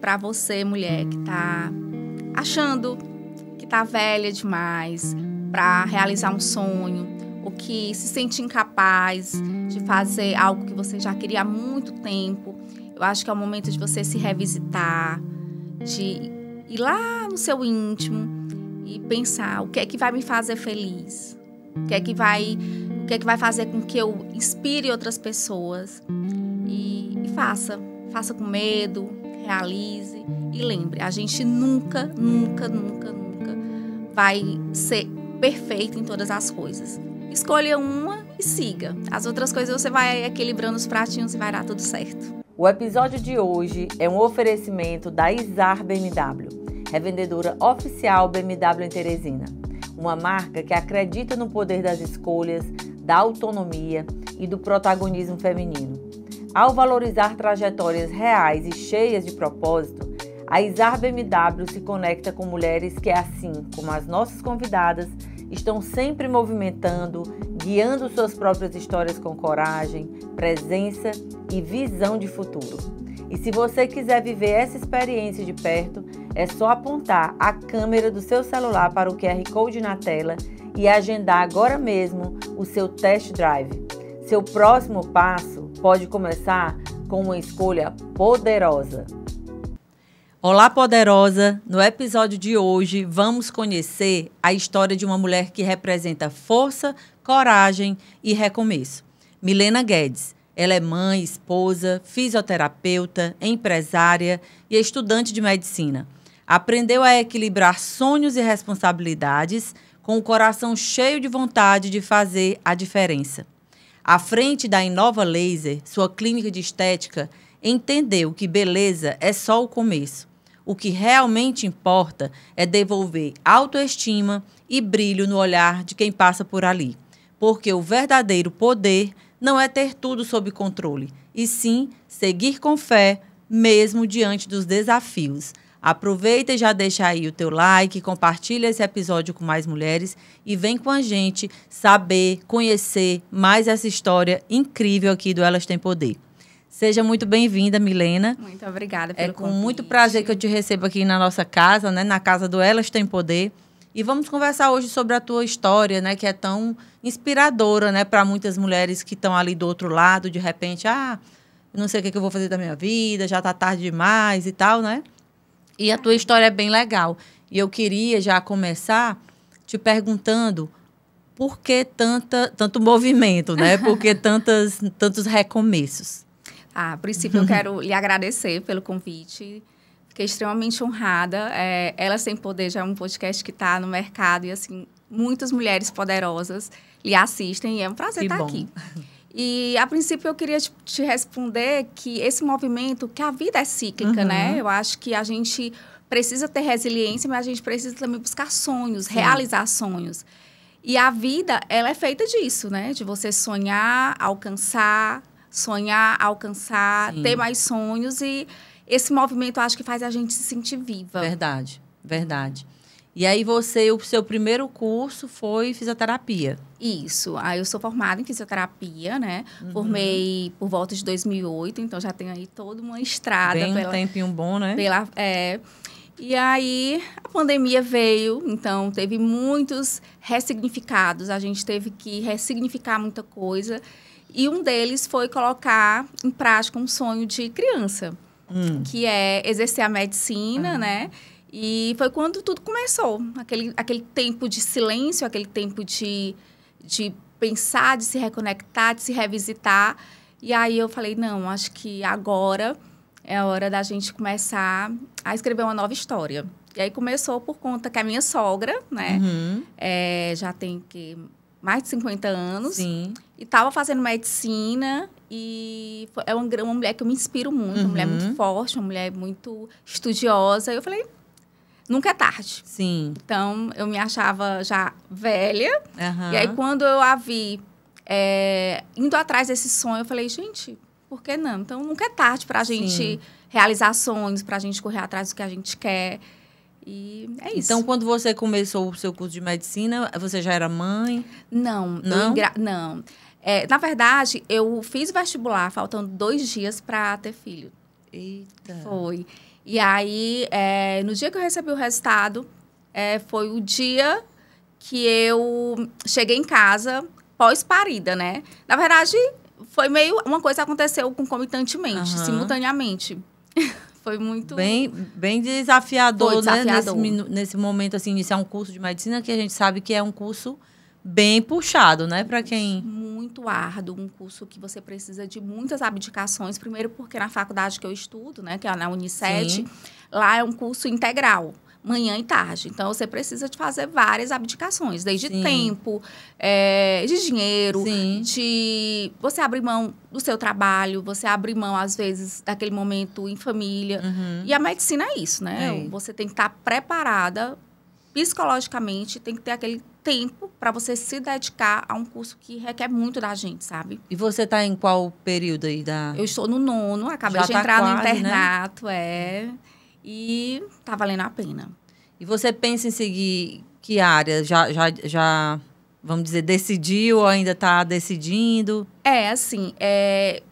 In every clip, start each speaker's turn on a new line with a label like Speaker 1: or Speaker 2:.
Speaker 1: para você, mulher, que está achando que está velha demais para realizar um sonho, ou que se sente incapaz de fazer algo que você já queria há muito tempo, eu acho que é o momento de você se revisitar, de ir lá no seu íntimo e pensar o que é que vai me fazer feliz, o que é que vai fazer com que eu inspire outras pessoas e faça com medo, realize e lembre, a gente nunca vai ser perfeito em todas as coisas. Escolha uma e siga. As outras coisas você vai equilibrando os pratinhos e vai dar tudo certo.
Speaker 2: O episódio de hoje é um oferecimento da Izar BMW, revendedora oficial BMW em Teresina. Uma marca que acredita no poder das escolhas, da autonomia e do protagonismo feminino. Ao valorizar trajetórias reais e cheias de propósito, a Izar BMW se conecta com mulheres que, assim como as nossas convidadas, estão sempre movimentando, guiando suas próprias histórias com coragem, presença e visão de futuro. E se você quiser viver essa experiência de perto, é só apontar a câmera do seu celular para o QR Code na tela e agendar agora mesmo o seu test drive. Seu próximo passo pode começar com uma escolha poderosa. Olá, poderosa! No episódio de hoje, vamos conhecer a história de uma mulher que representa força, coragem e recomeço. Milena Guedes. Ela é mãe, esposa, fisioterapeuta, empresária e estudante de medicina. Aprendeu a equilibrar sonhos e responsabilidades com o coração cheio de vontade de fazer a diferença. À frente da Inova Laser, sua clínica de estética, entendeu que beleza é só o começo. O que realmente importa é devolver autoestima e brilho no olhar de quem passa por ali. Porque o verdadeiro poder não é ter tudo sob controle, e sim seguir com fé, mesmo diante dos desafios. Aproveita e já deixa aí o teu like, compartilha esse episódio com mais mulheres e vem com a gente saber, conhecer mais essa história incrível aqui do Elas Têm Poder. Seja muito bem-vinda, Milena.
Speaker 1: Muito obrigada pelo convite.
Speaker 2: É com muito prazer que eu te recebo aqui na nossa casa, né, na casa do Elas Têm Poder. E vamos conversar hoje sobre a tua história, né, que é tão inspiradora, né, para muitas mulheres que estão ali do outro lado, de repente, não sei o que eu vou fazer da minha vida, já está tarde demais e tal, né? E a tua história é bem legal. E eu queria já começar te perguntando por que tanto movimento, né? Por que tantos recomeços?
Speaker 1: A princípio, eu quero lhe agradecer pelo convite. Fiquei extremamente honrada. Elas Têm Poder já é um podcast que está no mercado e, assim, muitas mulheres poderosas lhe assistem e é um prazer estar aqui. E, a princípio, eu queria te responder que esse movimento, que a vida é cíclica, né? Eu acho que a gente precisa ter resiliência, mas a gente precisa também buscar sonhos, realizar sonhos. E a vida, ela é feita disso, né? De você sonhar, alcançar, ter mais sonhos. E esse movimento, eu acho que faz a gente se sentir viva.
Speaker 2: Verdade, verdade. E aí o seu primeiro curso foi fisioterapia.
Speaker 1: Isso. Aí eu sou formada em fisioterapia, né? Formei por volta de 2008, então já tenho aí toda uma estrada.
Speaker 2: Bem um tempinho bom, né?
Speaker 1: E aí a pandemia veio, então teve muitos ressignificados. A gente teve que ressignificar muita coisa. E um deles foi colocar em prática um sonho de criança, que é exercer a medicina, né? E foi quando tudo começou. Aquele tempo de silêncio, aquele tempo de pensar, de se reconectar, de se revisitar. E aí eu falei, não, acho que agora é a hora da gente começar a escrever uma nova história. E aí começou por conta que a minha sogra, né? Já tem mais de 50 anos. Sim. E estava fazendo medicina e é uma mulher que eu me inspiro muito, uma mulher muito forte, uma mulher muito estudiosa. E eu falei, nunca é tarde.
Speaker 2: Sim.
Speaker 1: Então, eu me achava já velha. E aí, quando eu a vi indo atrás desse sonho, eu falei, gente, por que não? Então, nunca é tarde para a gente realizar sonhos, para a gente correr atrás do que a gente quer. E é isso.
Speaker 2: Então, quando você começou o seu curso de medicina, você já era mãe?
Speaker 1: Não. Não. Na verdade, eu fiz vestibular, faltando 2 dias para ter filho.
Speaker 2: Eita.
Speaker 1: Foi. E aí, no dia que eu recebi o resultado, foi o dia que eu cheguei em casa pós-parida, né? Na verdade, foi meio... Uma coisa aconteceu concomitantemente, simultaneamente. Foi muito...
Speaker 2: Bem desafiador,
Speaker 1: foi desafiador,
Speaker 2: né? Nesse momento, assim, iniciar um curso de medicina, que a gente sabe que é um curso bem puxado, né? Para quem...
Speaker 1: Muito árduo, um curso que você precisa de muitas abdicações. Primeiro porque na faculdade que eu estudo, né? Que é na Unicet, lá é um curso integral. Manhã e tarde. Então, você precisa de fazer várias abdicações. Desde tempo, de dinheiro, de você abrir mão do seu trabalho, você abrir mão, às vezes, daquele momento em família. E a medicina é isso, né? Você tem que estar preparada psicologicamente, tem que ter aquele tempo para você se dedicar a um curso que requer muito da gente, sabe?
Speaker 2: E você está em qual período aí da...
Speaker 1: Eu estou no 9º, acabei de entrar no internato, e tá valendo a pena.
Speaker 2: E você pensa em seguir que área? Já vamos dizer, decidiu ou ainda está decidindo?
Speaker 1: Assim,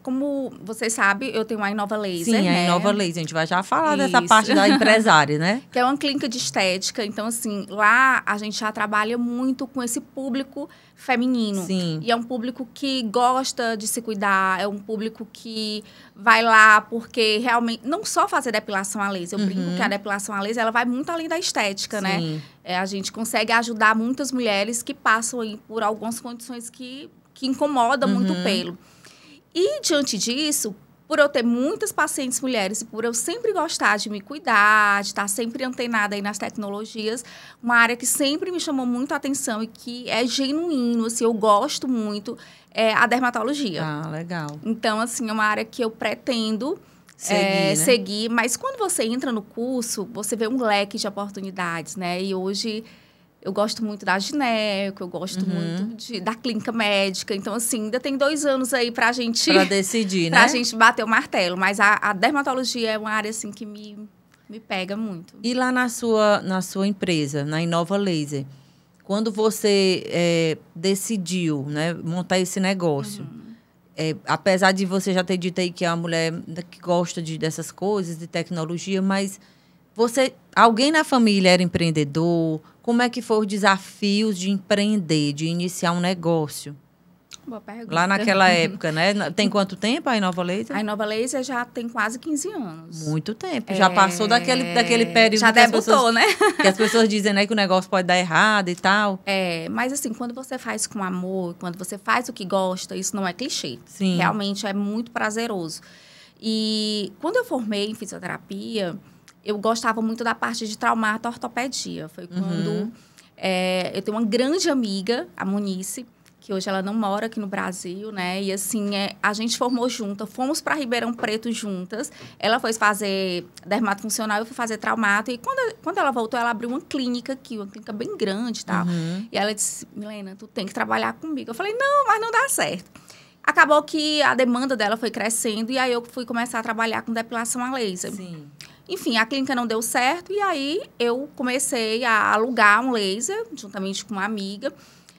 Speaker 1: como vocês sabem, eu tenho a Inova Laser,
Speaker 2: Sim,
Speaker 1: né?
Speaker 2: a Inova Laser. A gente vai já falar dessa parte da empresária, né?
Speaker 1: Que é uma clínica de estética. Então, assim, lá a gente já trabalha muito com esse público feminino.
Speaker 2: Sim.
Speaker 1: E é um público que gosta de se cuidar, é um público que vai lá porque realmente... Não só fazer depilação a laser. Eu brinco que a depilação a laser, ela vai muito além da estética, né? A gente consegue ajudar muitas mulheres que passam aí por algumas condições que incomoda muito o pelo. E, diante disso, por eu ter muitas pacientes mulheres e por eu sempre gostar de me cuidar, de estar sempre antenada aí nas tecnologias, uma área que sempre me chamou muito a atenção e que é genuíno, assim, eu gosto muito, é a dermatologia.
Speaker 2: Ah, legal.
Speaker 1: Então, assim, é uma área que eu pretendo seguir, mas quando você entra no curso, você vê um leque de oportunidades, né? E hoje... Eu gosto muito da gineco, eu gosto muito da clínica médica. Então, assim, ainda tem 2 anos aí pra gente...
Speaker 2: Pra decidir, né?
Speaker 1: Pra gente bater o martelo. Mas a dermatologia é uma área, assim, que me pega muito.
Speaker 2: E lá na sua empresa, na Inova Laser, quando você decidiu, né, montar esse negócio, apesar de você já ter dito aí que é uma mulher que gosta dessas coisas, de tecnologia, mas alguém na família era empreendedor? Como é que foram os desafios de empreender, de iniciar um negócio?
Speaker 1: Boa pergunta.
Speaker 2: Lá naquela época, né? Tem quanto tempo a Inova Laser?
Speaker 1: A Inova Laser já tem quase 15 anos.
Speaker 2: Muito tempo. Já passou daquele período
Speaker 1: já debutou, né?
Speaker 2: Que as pessoas dizem, né, que o negócio pode dar errado e tal.
Speaker 1: Mas assim, quando você faz com amor, quando você faz o que gosta, isso não é clichê.
Speaker 2: Sim.
Speaker 1: Realmente é muito prazeroso. E quando eu formei em fisioterapia... Eu gostava muito da parte de traumato-ortopedia. Foi quando eu tenho uma grande amiga, a Munice, que hoje ela não mora aqui no Brasil, né? E assim, a gente formou junta, fomos para Ribeirão Preto juntas. Ela foi fazer dermato funcional, eu fui fazer traumato. E quando ela voltou, ela abriu uma clínica aqui, uma clínica bem grande e tal. E ela disse, Milena, tu tem que trabalhar comigo. Eu falei, não, mas não dá certo. Acabou que a demanda dela foi crescendo e aí eu fui começar a trabalhar com depilação a laser.
Speaker 2: Sim.
Speaker 1: Enfim, a clínica não deu certo e aí eu comecei a alugar um laser, juntamente com uma amiga.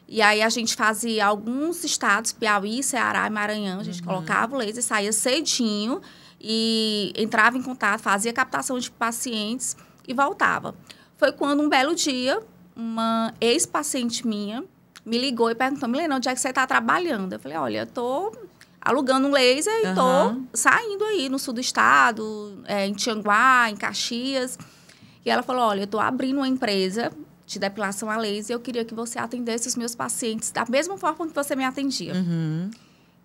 Speaker 1: E aí a gente fazia alguns estados, Piauí, Ceará e Maranhão. A gente colocava o laser, saía cedinho e entrava em contato, fazia captação de pacientes e voltava. Foi quando, um belo dia, uma ex-paciente minha me ligou e perguntou, Milena, onde é que você está trabalhando? Eu falei, olha, eu estou... alugando um laser e estou saindo aí no sul do estado, em Tianguá, em Caxias. E ela falou, olha, eu estou abrindo uma empresa de depilação a laser e eu queria que você atendesse os meus pacientes da mesma forma que você me atendia.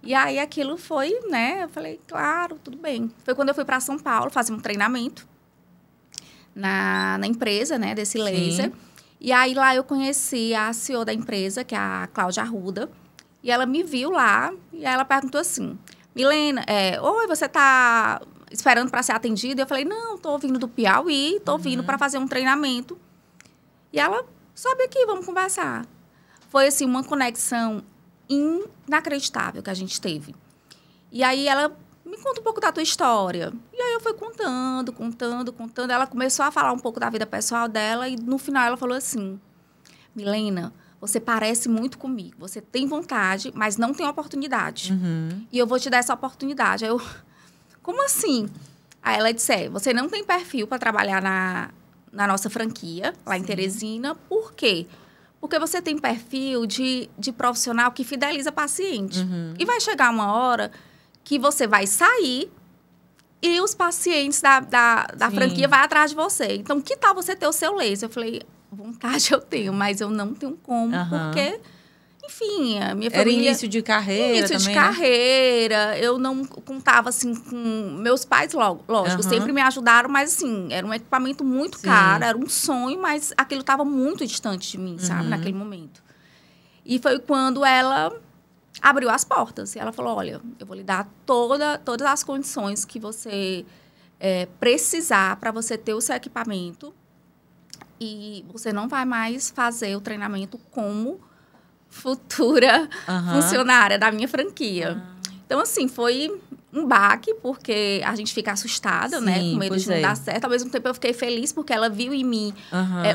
Speaker 1: E aí, aquilo foi, né? Eu falei, claro, tudo bem. Foi quando eu fui para São Paulo fazer um treinamento na empresa, né, desse laser. Sim. E aí, lá eu conheci a CEO da empresa, que é a Cláudia Arruda. E ela me viu lá e ela perguntou assim, Milena, oi, você está esperando para ser atendida? Eu falei, não, estou vindo do Piauí, estou vindo para fazer um treinamento. E ela, sobe aqui, vamos conversar. Foi, assim, uma conexão inacreditável que a gente teve. E aí ela, me conta um pouco da tua história. E aí eu fui contando. Ela começou a falar um pouco da vida pessoal dela e no final ela falou assim, Milena, você parece muito comigo. Você tem vontade, mas não tem oportunidade. E eu vou te dar essa oportunidade. Aí eu, como assim? Aí ela disse, você não tem perfil para trabalhar na nossa franquia, lá em Teresina. Por quê? Porque você tem perfil de profissional que fideliza paciente. E vai chegar uma hora que você vai sair e os pacientes da franquia vão atrás de você. Então, que tal você ter o seu laser? Eu falei, vontade eu tenho, mas eu não tenho como, porque... Enfim, a minha família...
Speaker 2: Era início de carreira
Speaker 1: Início
Speaker 2: também,
Speaker 1: de carreira. Eu não contava, assim, com... Meus pais, lógico, sempre me ajudaram, mas, assim, era um equipamento muito caro, era um sonho, mas aquilo estava muito distante de mim, sabe? Naquele momento. E foi quando ela abriu as portas. E ela falou, olha, eu vou lhe dar todas as condições que você precisar para você ter o seu equipamento e você não vai mais fazer o treinamento como futura funcionária da minha franquia. Então, assim, foi um baque, porque a gente fica assustada, né? Com medo de não dar certo. Ao mesmo tempo, eu fiquei feliz, porque ela viu em mim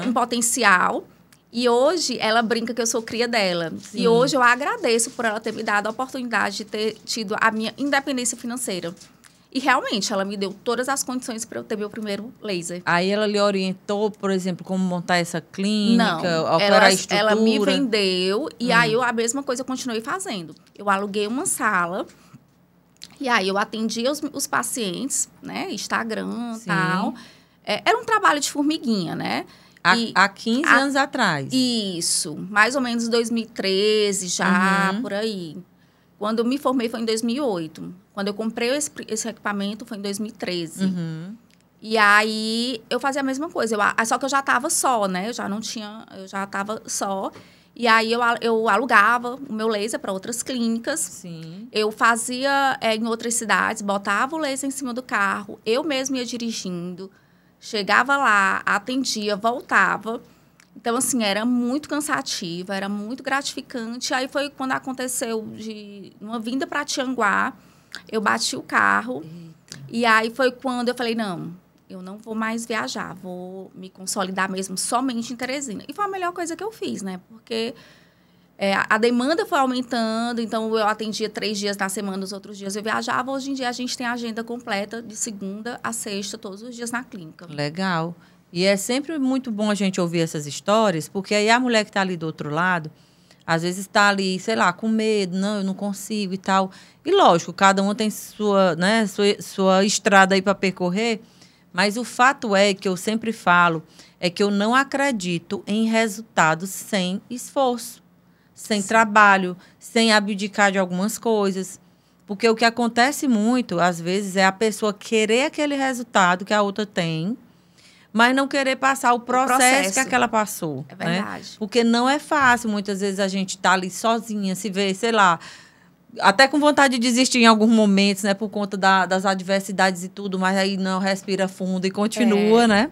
Speaker 1: um potencial. E hoje, ela brinca que eu sou cria dela. Sim. E hoje, eu agradeço por ela ter me dado a oportunidade de ter tido a minha independência financeira. E, realmente, ela me deu todas as condições para eu ter meu primeiro laser.
Speaker 2: Aí, ela lhe orientou, por exemplo, como montar essa clínica?
Speaker 1: Não, ela me vendeu. E aí, a mesma coisa eu continuei fazendo. Eu aluguei uma sala. E aí, eu atendia os pacientes, né? Instagram e tal. Era um trabalho de formiguinha, né?
Speaker 2: Há 15 anos atrás.
Speaker 1: Isso. Mais ou menos 2013 já, por aí. Quando eu me formei foi em 2008. Quando eu comprei esse equipamento foi em 2013. E aí, eu fazia a mesma coisa. Só que eu já estava só, né? Eu já estava só. E aí, eu alugava o meu laser para outras clínicas.
Speaker 2: Sim.
Speaker 1: Eu fazia em outras cidades, botava o laser em cima do carro. Eu mesma ia dirigindo. Chegava lá, atendia, voltava. Então, assim, era muito cansativa, era muito gratificante. Aí foi quando aconteceu uma vinda para Tianguá, eu bati o carro. E aí foi quando eu falei, não, eu não vou mais viajar, vou me consolidar mesmo somente em Teresina. E foi a melhor coisa que eu fiz, né? Porque a demanda foi aumentando, então eu atendia 3 dias na semana, os outros dias eu viajava. Hoje em dia a gente tem a agenda completa de segunda a sexta, todos os dias na clínica.
Speaker 2: Legal. E é sempre muito bom a gente ouvir essas histórias, porque aí a mulher que está ali do outro lado, às vezes está ali, sei lá, com medo, não, eu não consigo e tal. E lógico, cada um tem sua estrada aí para percorrer, mas o fato é que eu sempre falo, é que eu não acredito em resultados sem esforço, sem trabalho, sem abdicar de algumas coisas. Porque o que acontece muito, às vezes, é a pessoa querer aquele resultado que a outra tem, mas não querer passar o processo que aquela passou.
Speaker 1: É verdade.
Speaker 2: Né? Porque não é fácil. Muitas vezes a gente tá ali sozinha, se vê, sei lá, até com vontade de desistir em alguns momentos, né? Por conta das adversidades e tudo, mas aí não, respira fundo e continua, né?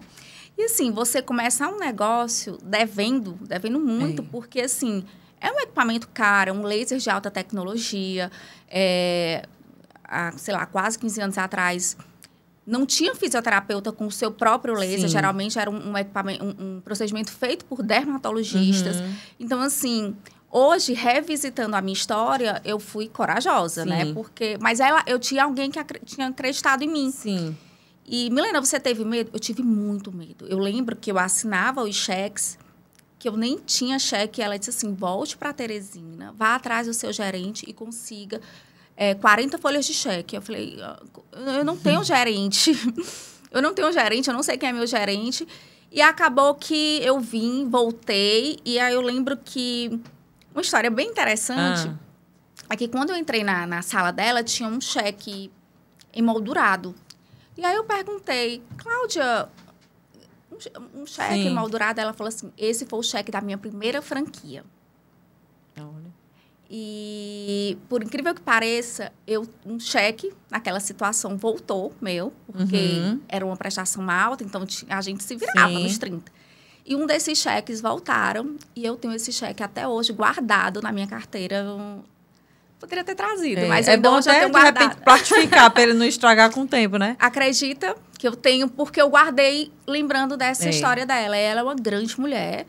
Speaker 1: E assim, você começa um negócio devendo muito, porque assim, é um equipamento caro, é um laser de alta tecnologia. Há, sei lá, quase 15 anos atrás, não tinha fisioterapeuta com o seu próprio laser. Sim. Geralmente era um procedimento feito por dermatologistas. Então, assim, hoje, revisitando a minha história, eu fui corajosa, Sim. né? Mas eu tinha alguém que tinha acreditado em mim.
Speaker 2: Sim.
Speaker 1: E, Milena, você teve medo? Eu tive muito medo. Eu lembro que eu assinava os cheques, que eu nem tinha cheque. Ela disse assim, volte para Teresina, vá atrás do seu gerente e consiga 40 folhas de cheque. Eu falei, eu não tenho gerente. Eu não tenho gerente, eu não sei quem é meu gerente. E acabou que eu voltei. E aí eu lembro que uma história bem interessante é que quando eu entrei na sala dela, tinha um cheque emoldurado. E aí eu perguntei, Cláudia, um cheque
Speaker 2: Sim.
Speaker 1: emoldurado? Ela falou assim, esse foi o cheque da minha primeira franquia.
Speaker 2: Olha.
Speaker 1: E, por incrível que pareça, um cheque, naquela situação, voltou, porque era uma prestação alta, então a gente se virava
Speaker 2: Sim.
Speaker 1: nos 30. E um desses cheques voltaram, e eu tenho esse cheque até hoje guardado na minha carteira. Poderia ter trazido, mas eu
Speaker 2: bom
Speaker 1: já
Speaker 2: até,
Speaker 1: tenho guardado.
Speaker 2: De repente, plastificar, para ele não estragar com o tempo, né?
Speaker 1: Acredita que eu tenho, porque eu guardei lembrando dessa história dela. Ela é uma grande mulher.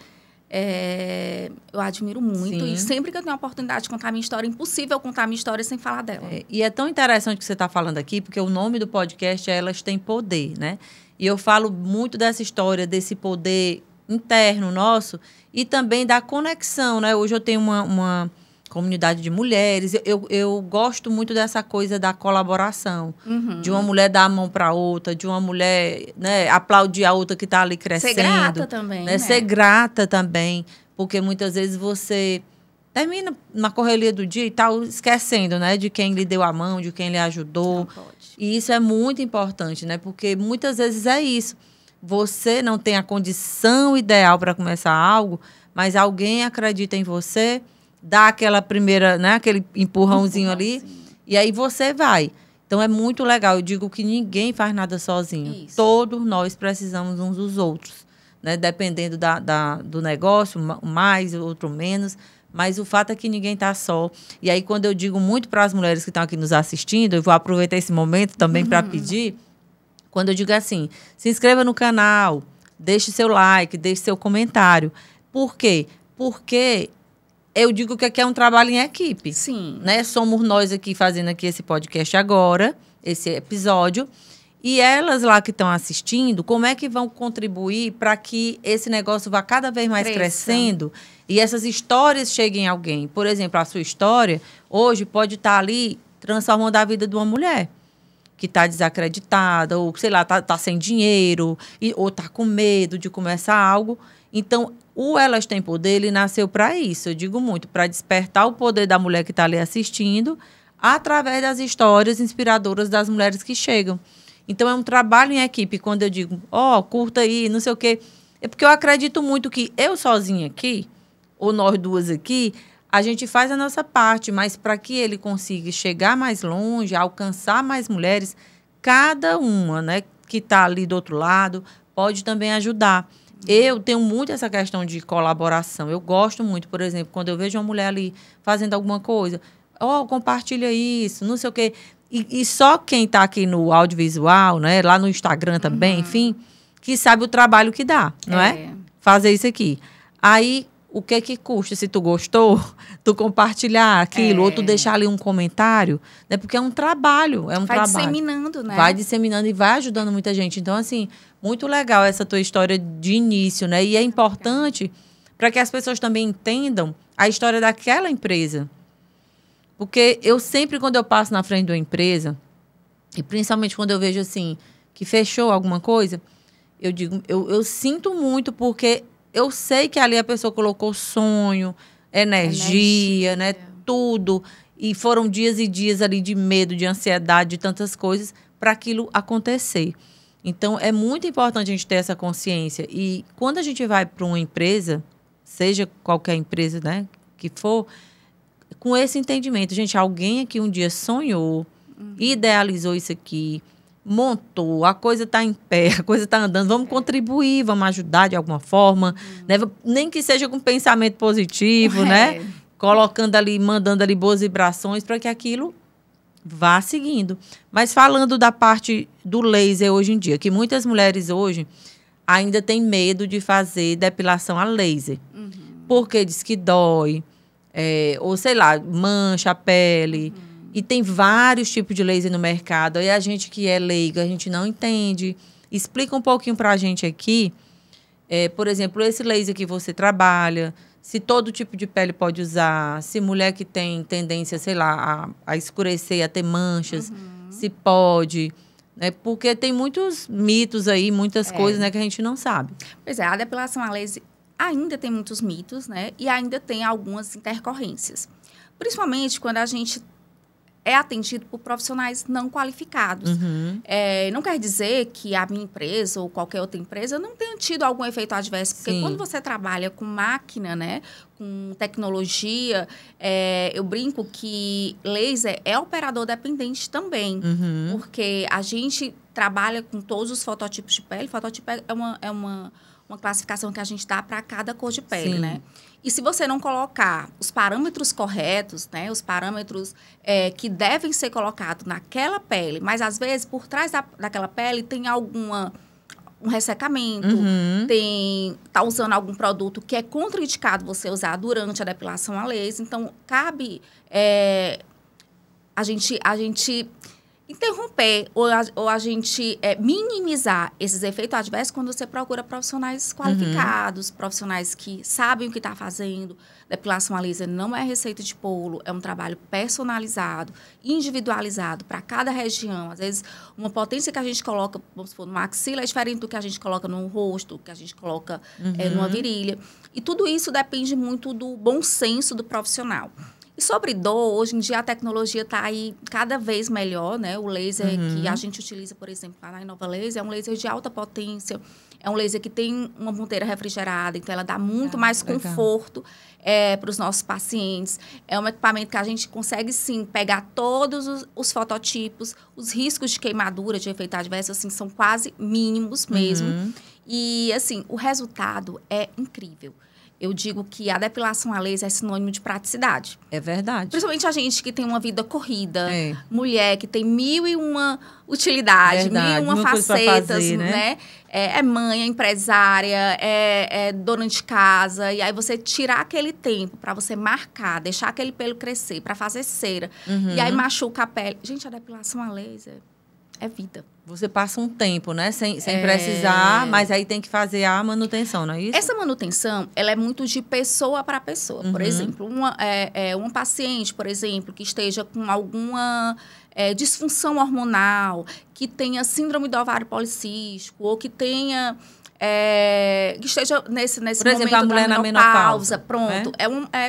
Speaker 1: eu admiro muito.
Speaker 2: Sim.
Speaker 1: E sempre que eu tenho a oportunidade de contar a minha história, é impossível contar a minha história sem falar dela.
Speaker 2: E é tão interessante o que você está falando aqui, porque o nome do podcast é Elas Têm Poder, né? E eu falo muito dessa história, desse poder interno nosso e também da conexão, né? Hoje eu tenho uma comunidade de mulheres. Eu gosto muito dessa coisa da colaboração. De uma mulher dar a mão para outra, de uma mulher, né, aplaudir a outra que está ali crescendo.
Speaker 1: Ser grata também, né?
Speaker 2: Ser grata também, porque muitas vezes você termina na correria do dia e tal, esquecendo, né, de quem lhe deu a mão, de quem lhe ajudou.
Speaker 1: Não pode.
Speaker 2: E isso é muito importante, né? Porque muitas vezes é isso. Você não tem a condição ideal para começar algo, mas alguém acredita em você, dá aquela primeira, né, aquele empurrãozinho ali, e aí você vai. Então, é muito legal. Eu digo que ninguém faz nada sozinho.
Speaker 1: Isso.
Speaker 2: Todos nós precisamos uns dos outros, né? Dependendo do negócio, mais, outro menos. Mas o fato é que ninguém está só. E aí, quando eu digo muito para as mulheres que estão aqui nos assistindo, eu vou aproveitar esse momento também para pedir, quando eu digo assim, se inscreva no canal, deixe seu like, deixe seu comentário. Por quê? Porque eu digo que aqui é um trabalho em equipe.
Speaker 1: Sim.
Speaker 2: Né? Somos nós aqui fazendo aqui esse podcast agora, esse episódio. E elas lá que estão assistindo, como é que vão contribuir para que esse negócio vá cada vez mais crescendo e essas histórias cheguem a alguém? Por exemplo, a sua história hoje pode estar ali transformando a vida de uma mulher que está desacreditada, ou, sei lá, tá sem dinheiro, ou está com medo de começar algo. Então, o Elas Têm Poder, ele nasceu para isso, eu digo muito, para despertar o poder da mulher que está ali assistindo, através das histórias inspiradoras das mulheres que chegam. Então, é um trabalho em equipe. Quando eu digo, curta aí, não sei o quê, é porque eu acredito muito que eu sozinha aqui, ou nós duas aqui, a gente faz a nossa parte, mas para que ele consiga chegar mais longe, alcançar mais mulheres, cada uma, né, que está ali do outro lado, pode também ajudar. Eu tenho muito essa questão de colaboração. Eu gosto muito, por exemplo, quando eu vejo uma mulher ali fazendo alguma coisa, compartilha isso, não sei o quê. E só quem está aqui no audiovisual, né, lá no Instagram também, enfim, que sabe o trabalho que dá, não é? Fazer isso aqui. Aí, o que custa? Se tu gostou, tu compartilhar aquilo, ou tu deixar ali um comentário, né? Porque é um trabalho,
Speaker 1: Vai disseminando, né?
Speaker 2: Vai disseminando e vai ajudando muita gente. Então, assim, muito legal essa tua história de início, né? E é importante para que as pessoas também entendam a história daquela empresa. Porque eu sempre, quando eu passo na frente de uma empresa, e principalmente quando eu vejo, assim, que fechou alguma coisa, eu digo, eu sinto muito, porque eu sei que ali a pessoa colocou sonho, energia, né? Tudo. E foram dias e dias ali de medo, de ansiedade, de tantas coisas, para aquilo acontecer. Então, é muito importante a gente ter essa consciência. E quando a gente vai para uma empresa, seja qualquer empresa, né, que for, com esse entendimento, gente, alguém aqui um dia sonhou, idealizou isso aqui, montou, a coisa está em pé, a coisa está andando, vamos contribuir, vamos ajudar de alguma forma, né? Nem que seja com pensamento positivo, né? Colocando ali, mandando ali boas vibrações para que aquilo vá seguindo. Mas falando da parte do laser hoje em dia, que muitas mulheres hoje ainda têm medo de fazer depilação a laser, porque diz que dói, ou sei lá, mancha a pele. E tem vários tipos de laser no mercado. E a gente que é leiga, a gente não entende. Explica um pouquinho para a gente aqui, por exemplo, esse laser que você trabalha, se todo tipo de pele pode usar, se mulher que tem tendência, sei lá, a escurecer, a ter manchas, se pode, né? Porque tem muitos mitos aí, muitas coisas, né, que a gente não sabe.
Speaker 1: Pois é, a depilação a laser ainda tem muitos mitos, né? E ainda tem algumas intercorrências. Principalmente quando a gente é atendido por profissionais não qualificados. Não quer dizer que a minha empresa ou qualquer outra empresa não tenha tido algum efeito adverso. Porque quando você trabalha com máquina, né, com tecnologia, eu brinco que laser é operador dependente também. Porque a gente trabalha com todos os fototipos de pele. Fototipo é uma classificação que a gente dá para cada cor de pele, né? E se você não colocar os parâmetros corretos, né, os parâmetros que devem ser colocados naquela pele, mas às vezes por trás daquela pele tem um ressecamento, tá usando algum produto que é contraindicado você usar durante a depilação a laser. Então, cabe a gente interromper ou a gente minimizar esses efeitos adversos quando você procura profissionais qualificados, profissionais que sabem o que está fazendo. Depilação a laser não é receita de bolo, é um trabalho personalizado, individualizado para cada região. Às vezes, uma potência que a gente coloca, vamos supor, numa axila é diferente do que a gente coloca no rosto, que a gente coloca numa virilha. E tudo isso depende muito do bom senso do profissional. E sobre dor, hoje em dia a tecnologia está aí cada vez melhor, né? O laser que a gente utiliza, por exemplo, lá na Inova Laser, é um laser de alta potência, é um laser que tem uma ponteira refrigerada, então ela dá muito mais conforto para os nossos pacientes. É um equipamento que a gente consegue, sim, pegar todos os fototipos, os riscos de queimadura, de efeito adverso, assim, são quase mínimos mesmo. E, assim, o resultado é incrível. Eu digo que a depilação a laser é sinônimo de praticidade.
Speaker 2: É verdade.
Speaker 1: Principalmente a gente que tem uma vida corrida, mulher que tem 1001 utilidades, 1001 facetas, fazer, né? É mãe, é empresária, é dona de casa. E aí você tirar aquele tempo para você marcar, deixar aquele pelo crescer, para fazer cera. E aí machuca a pele. Gente, a depilação a laser é vida.
Speaker 2: Você passa um tempo, né? Sem precisar, mas aí tem que fazer a manutenção, não é isso?
Speaker 1: Essa manutenção, ela é muito de pessoa para pessoa. Por exemplo, uma paciente, por exemplo, que esteja com alguma disfunção hormonal, que tenha síndrome do ovário policístico, ou que tenha... que esteja nesse por exemplo, momento a mulher da menopausa, pronto.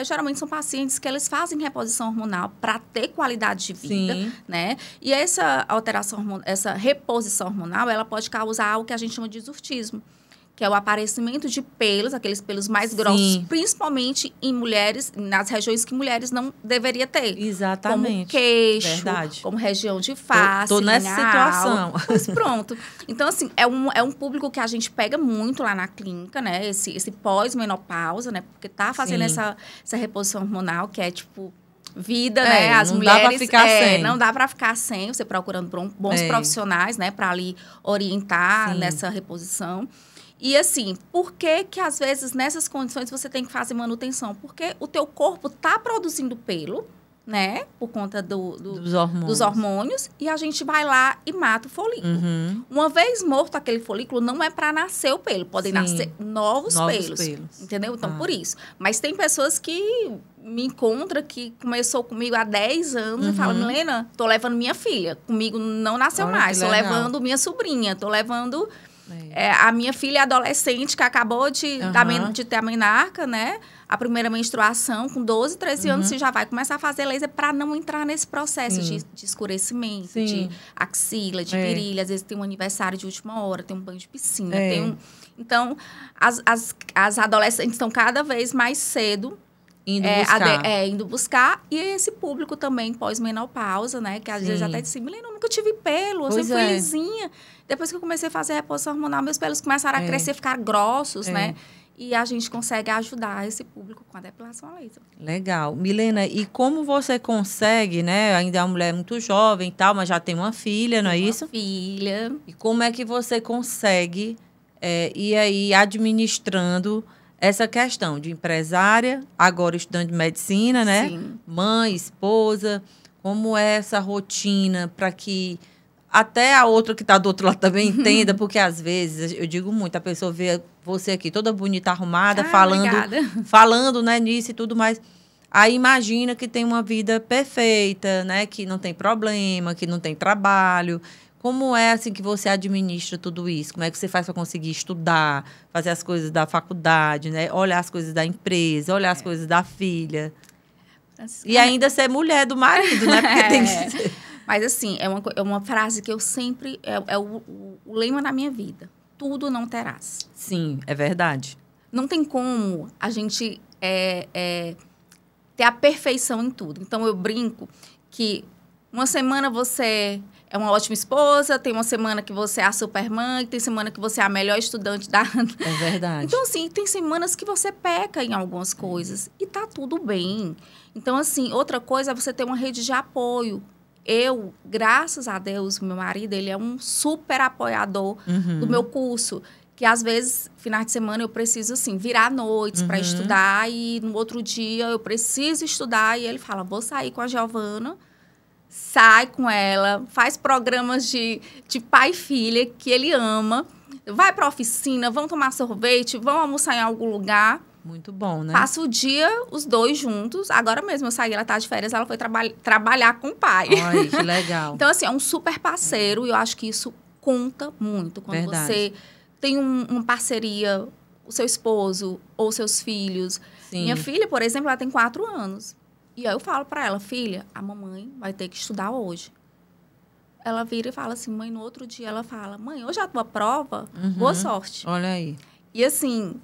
Speaker 1: Geralmente são pacientes que eles fazem reposição hormonal para ter qualidade de vida, né? E essa alteração, essa reposição hormonal, ela pode causar algo que a gente chama de exurtismo, que é o aparecimento de pelos, aqueles pelos mais grossos, principalmente em mulheres, nas regiões que mulheres não deveriam ter.
Speaker 2: Exatamente.
Speaker 1: Como queixo, como região de face,
Speaker 2: tô nessa situação.
Speaker 1: Pois pronto. Então, assim, é um público que a gente pega muito lá na clínica, né? Esse pós-menopausa, né? Porque tá fazendo essa reposição hormonal, que é, tipo... vida, né? As mulheres... Não dá pra ficar sem. Não dá pra ficar sem, você procurando bons profissionais, né? Pra ali orientar nessa reposição. E assim, por que às vezes nessas condições você tem que fazer manutenção? Porque o teu corpo tá produzindo pelo, né? Por conta dos hormônios. E a gente vai lá e mata o folículo. Uma vez morto aquele folículo, não é para nascer o pelo. Podem nascer novos pelos. Entendeu? Então, por isso. Mas tem pessoas que me encontram, que começou comigo há 10 anos e falam, Milena, tô levando minha filha. Comigo não nasceu mais. Tô levando minha sobrinha. Tô levando... a minha filha adolescente, que acabou de ter a menarca, né? A primeira menstruação, com 12, 13 anos, você já vai começar a fazer laser para não entrar nesse processo de escurecimento, de axila, de virilha. Às vezes tem um aniversário de última hora, tem um banho de piscina. Então, as adolescentes estão cada vez mais cedo indo buscar. E esse público também pós-menopausa, né? Que às vezes até disse, Milena, eu nunca tive pelo, eu sempre fui lisinha. Depois que eu comecei a fazer a reposição hormonal, meus pelos começaram a crescer, ficar grossos, né? E a gente consegue ajudar esse público com a depilação a laser.
Speaker 2: Legal. Milena, e como você consegue, né? Ainda é uma mulher muito jovem e tal, mas já tem uma filha, não é isso?
Speaker 1: Uma filha.
Speaker 2: E como é que você consegue ir aí administrando essa questão de empresária, agora estudante de medicina, né?
Speaker 1: Sim.
Speaker 2: Mãe, esposa, como é essa rotina para que até a outra que está do outro lado também entenda, porque às vezes, eu digo muito, a pessoa vê você aqui toda bonita, arrumada, falando, né, nisso e tudo mais. Aí imagina que tem uma vida perfeita, né, que não tem problema, que não tem trabalho. Como é assim que você administra tudo isso? Como é que você faz para conseguir estudar, fazer as coisas da faculdade, né? Olhar as coisas da empresa, olhar as coisas da filha. E ainda ser mulher do marido, né? Porque tem que ser.
Speaker 1: Mas assim, é uma frase que eu sempre... É o lema na minha vida. Tudo não terás.
Speaker 2: Sim, é verdade.
Speaker 1: Não tem como a gente ter a perfeição em tudo. Então, eu brinco que uma semana você é uma ótima esposa, tem uma semana que você é a supermãe, tem semana que você é a melhor estudante da...
Speaker 2: É verdade.
Speaker 1: Então, assim, tem semanas que você peca em algumas coisas e tá tudo bem. Então, assim, outra coisa é você ter uma rede de apoio. graças a Deus, meu marido, ele é um super apoiador do meu curso. Que às vezes, finais de semana, eu preciso, assim, virar noites para estudar e no outro dia eu preciso estudar. E ele fala, vou sair com a Giovana, sai com ela, faz programas de pai e filha que ele ama, vai para a oficina, vão tomar sorvete, vão almoçar em algum lugar.
Speaker 2: Muito bom, né?
Speaker 1: Passa o dia, os dois juntos. Agora mesmo eu saí, ela tá de férias, ela foi trabalhar com o pai.
Speaker 2: Ai, que legal.
Speaker 1: Então, assim, é um super parceiro e eu acho que isso conta muito. Quando você tem uma parceria, o seu esposo ou seus filhos.
Speaker 2: Sim.
Speaker 1: Minha filha, por exemplo, ela tem 4 anos. E aí eu falo para ela, filha, a mamãe vai ter que estudar hoje. Ela vira e fala assim, mãe, no outro dia ela fala, mãe, hoje é a tua prova, boa sorte.
Speaker 2: Olha aí.
Speaker 1: E assim,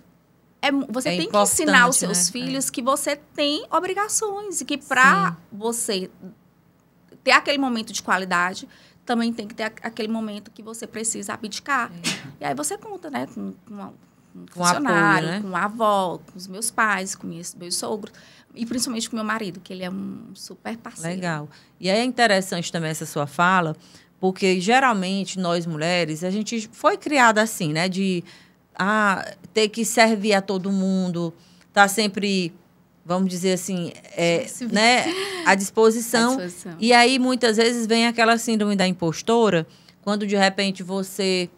Speaker 1: você tem que ensinar os seus filhos que você tem obrigações e que para você ter aquele momento de qualidade, também tem que ter aquele momento que você precisa abdicar. E aí você conta, né, com um funcionário, apoio, né? Com a avó, com os meus pais, com meus sogros. E principalmente com meu marido, que ele é um super parceiro.
Speaker 2: Legal. E aí é interessante também essa sua fala, porque geralmente nós mulheres, a gente foi criada assim, né? De ter que servir a todo mundo, tá sempre, vamos dizer assim, né? À disposição. E aí muitas vezes vem aquela síndrome da impostora, quando de repente você,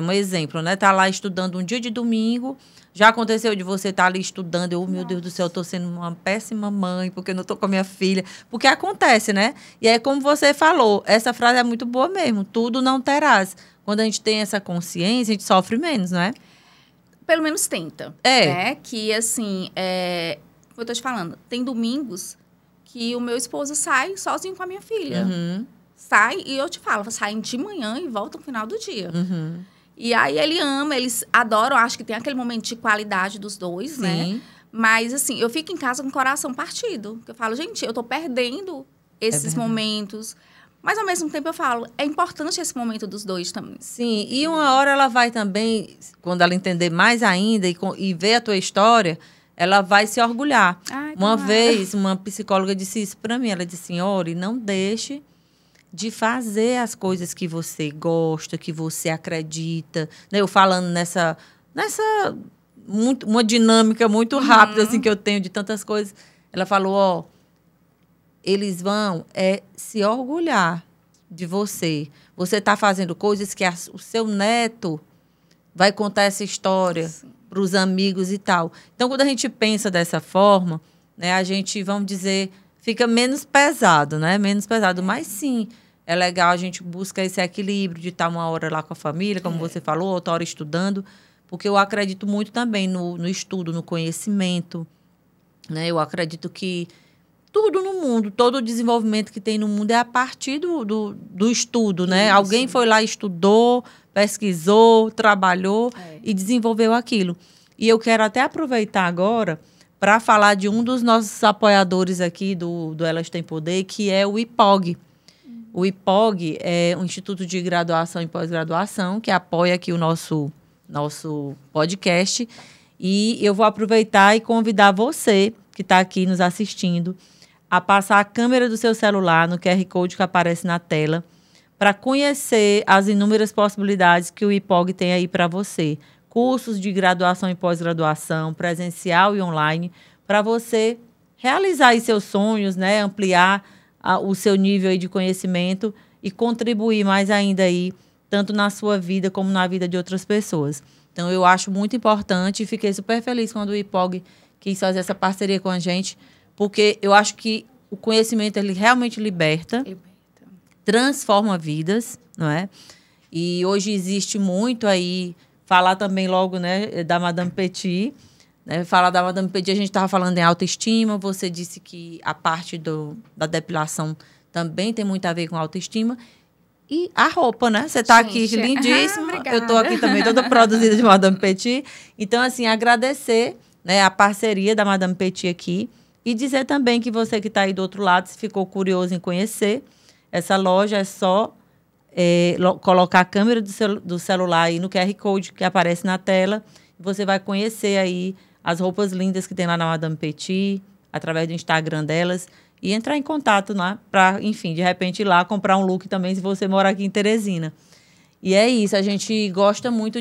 Speaker 2: um exemplo, né? Tá lá estudando um dia de domingo. Já aconteceu de você estar ali estudando, meu Deus do céu, eu estou sendo uma péssima mãe, porque eu não estou com a minha filha. Porque acontece, né? E aí, como você falou, essa frase é muito boa mesmo, tudo não terás. Quando a gente tem essa consciência, a gente sofre menos, não é?
Speaker 1: Pelo menos tenta. Né? Que, assim, como eu estou te falando, tem domingos que o meu esposo sai sozinho com a minha filha. Sai, e eu te falo, saem de manhã e voltam no final do dia. E aí ele ama, eles adoram, acho que tem aquele momento de qualidade dos dois, né? Mas, assim, eu fico em casa com o coração partido. Eu falo, gente, eu tô perdendo esses momentos. Mas, ao mesmo tempo, eu falo, é importante esse momento dos dois também.
Speaker 2: Sim, e uma hora ela vai também, quando ela entender mais ainda e ver a tua história, ela vai se orgulhar. Uma vez, uma psicóloga disse isso pra mim. Ela disse assim, Ori, não deixe de fazer as coisas que você gosta, que você acredita. Né? Eu falando nessa uma dinâmica muito rápida assim, que eu tenho de tantas coisas. Ela falou, eles vão se orgulhar de você. Você está fazendo coisas que o seu neto vai contar essa história para os amigos e tal. Então, quando a gente pensa dessa forma, né, a gente, vamos dizer, fica menos pesado, né? Menos pesado, mas sim, é legal, a gente busca esse equilíbrio de estar uma hora lá com a família, como você falou, outra hora estudando, porque eu acredito muito também no estudo, no conhecimento, né? Eu acredito que tudo no mundo, todo o desenvolvimento que tem no mundo é a partir do estudo, né? Isso. Alguém foi lá, estudou, pesquisou, trabalhou e desenvolveu aquilo. E eu quero até aproveitar agora para falar de um dos nossos apoiadores aqui do Elas Têm Poder, que é o IPOG. O IPOG é um instituto de graduação e pós-graduação que apoia aqui o nosso podcast. E eu vou aproveitar e convidar você, que está aqui nos assistindo, a passar a câmera do seu celular no QR Code que aparece na tela para conhecer as inúmeras possibilidades que o IPOG tem aí para você. Cursos de graduação e pós-graduação, presencial e online, para você realizar aí seus sonhos, né? Ampliar o seu nível aí de conhecimento e contribuir mais ainda aí, tanto na sua vida como na vida de outras pessoas. Então, eu acho muito importante e fiquei super feliz quando o IPOG quis fazer essa parceria com a gente, porque eu acho que o conhecimento, ele realmente liberta, transforma vidas, não é? E hoje existe muito aí, falar também logo, né, da Madame Petit, né? Falar da Madame Petit, a gente estava falando em autoestima, você disse que a parte da depilação também tem muito a ver com autoestima. E a roupa, né? Você está aqui lindíssima. Eu estou aqui também toda produzida de Madame Petit. Então, assim, agradecer, né, a parceria da Madame Petit aqui e dizer também que você que está aí do outro lado, se ficou curioso em conhecer essa loja, é só colocar a câmera do celular aí no QR Code que aparece na tela. Você vai conhecer aí as roupas lindas que tem lá na Madame Petit, através do Instagram delas. e entrar em contato, né? Para, enfim, de repente ir lá comprar um look também, se você mora aqui em Teresina. E é isso, a gente gosta muito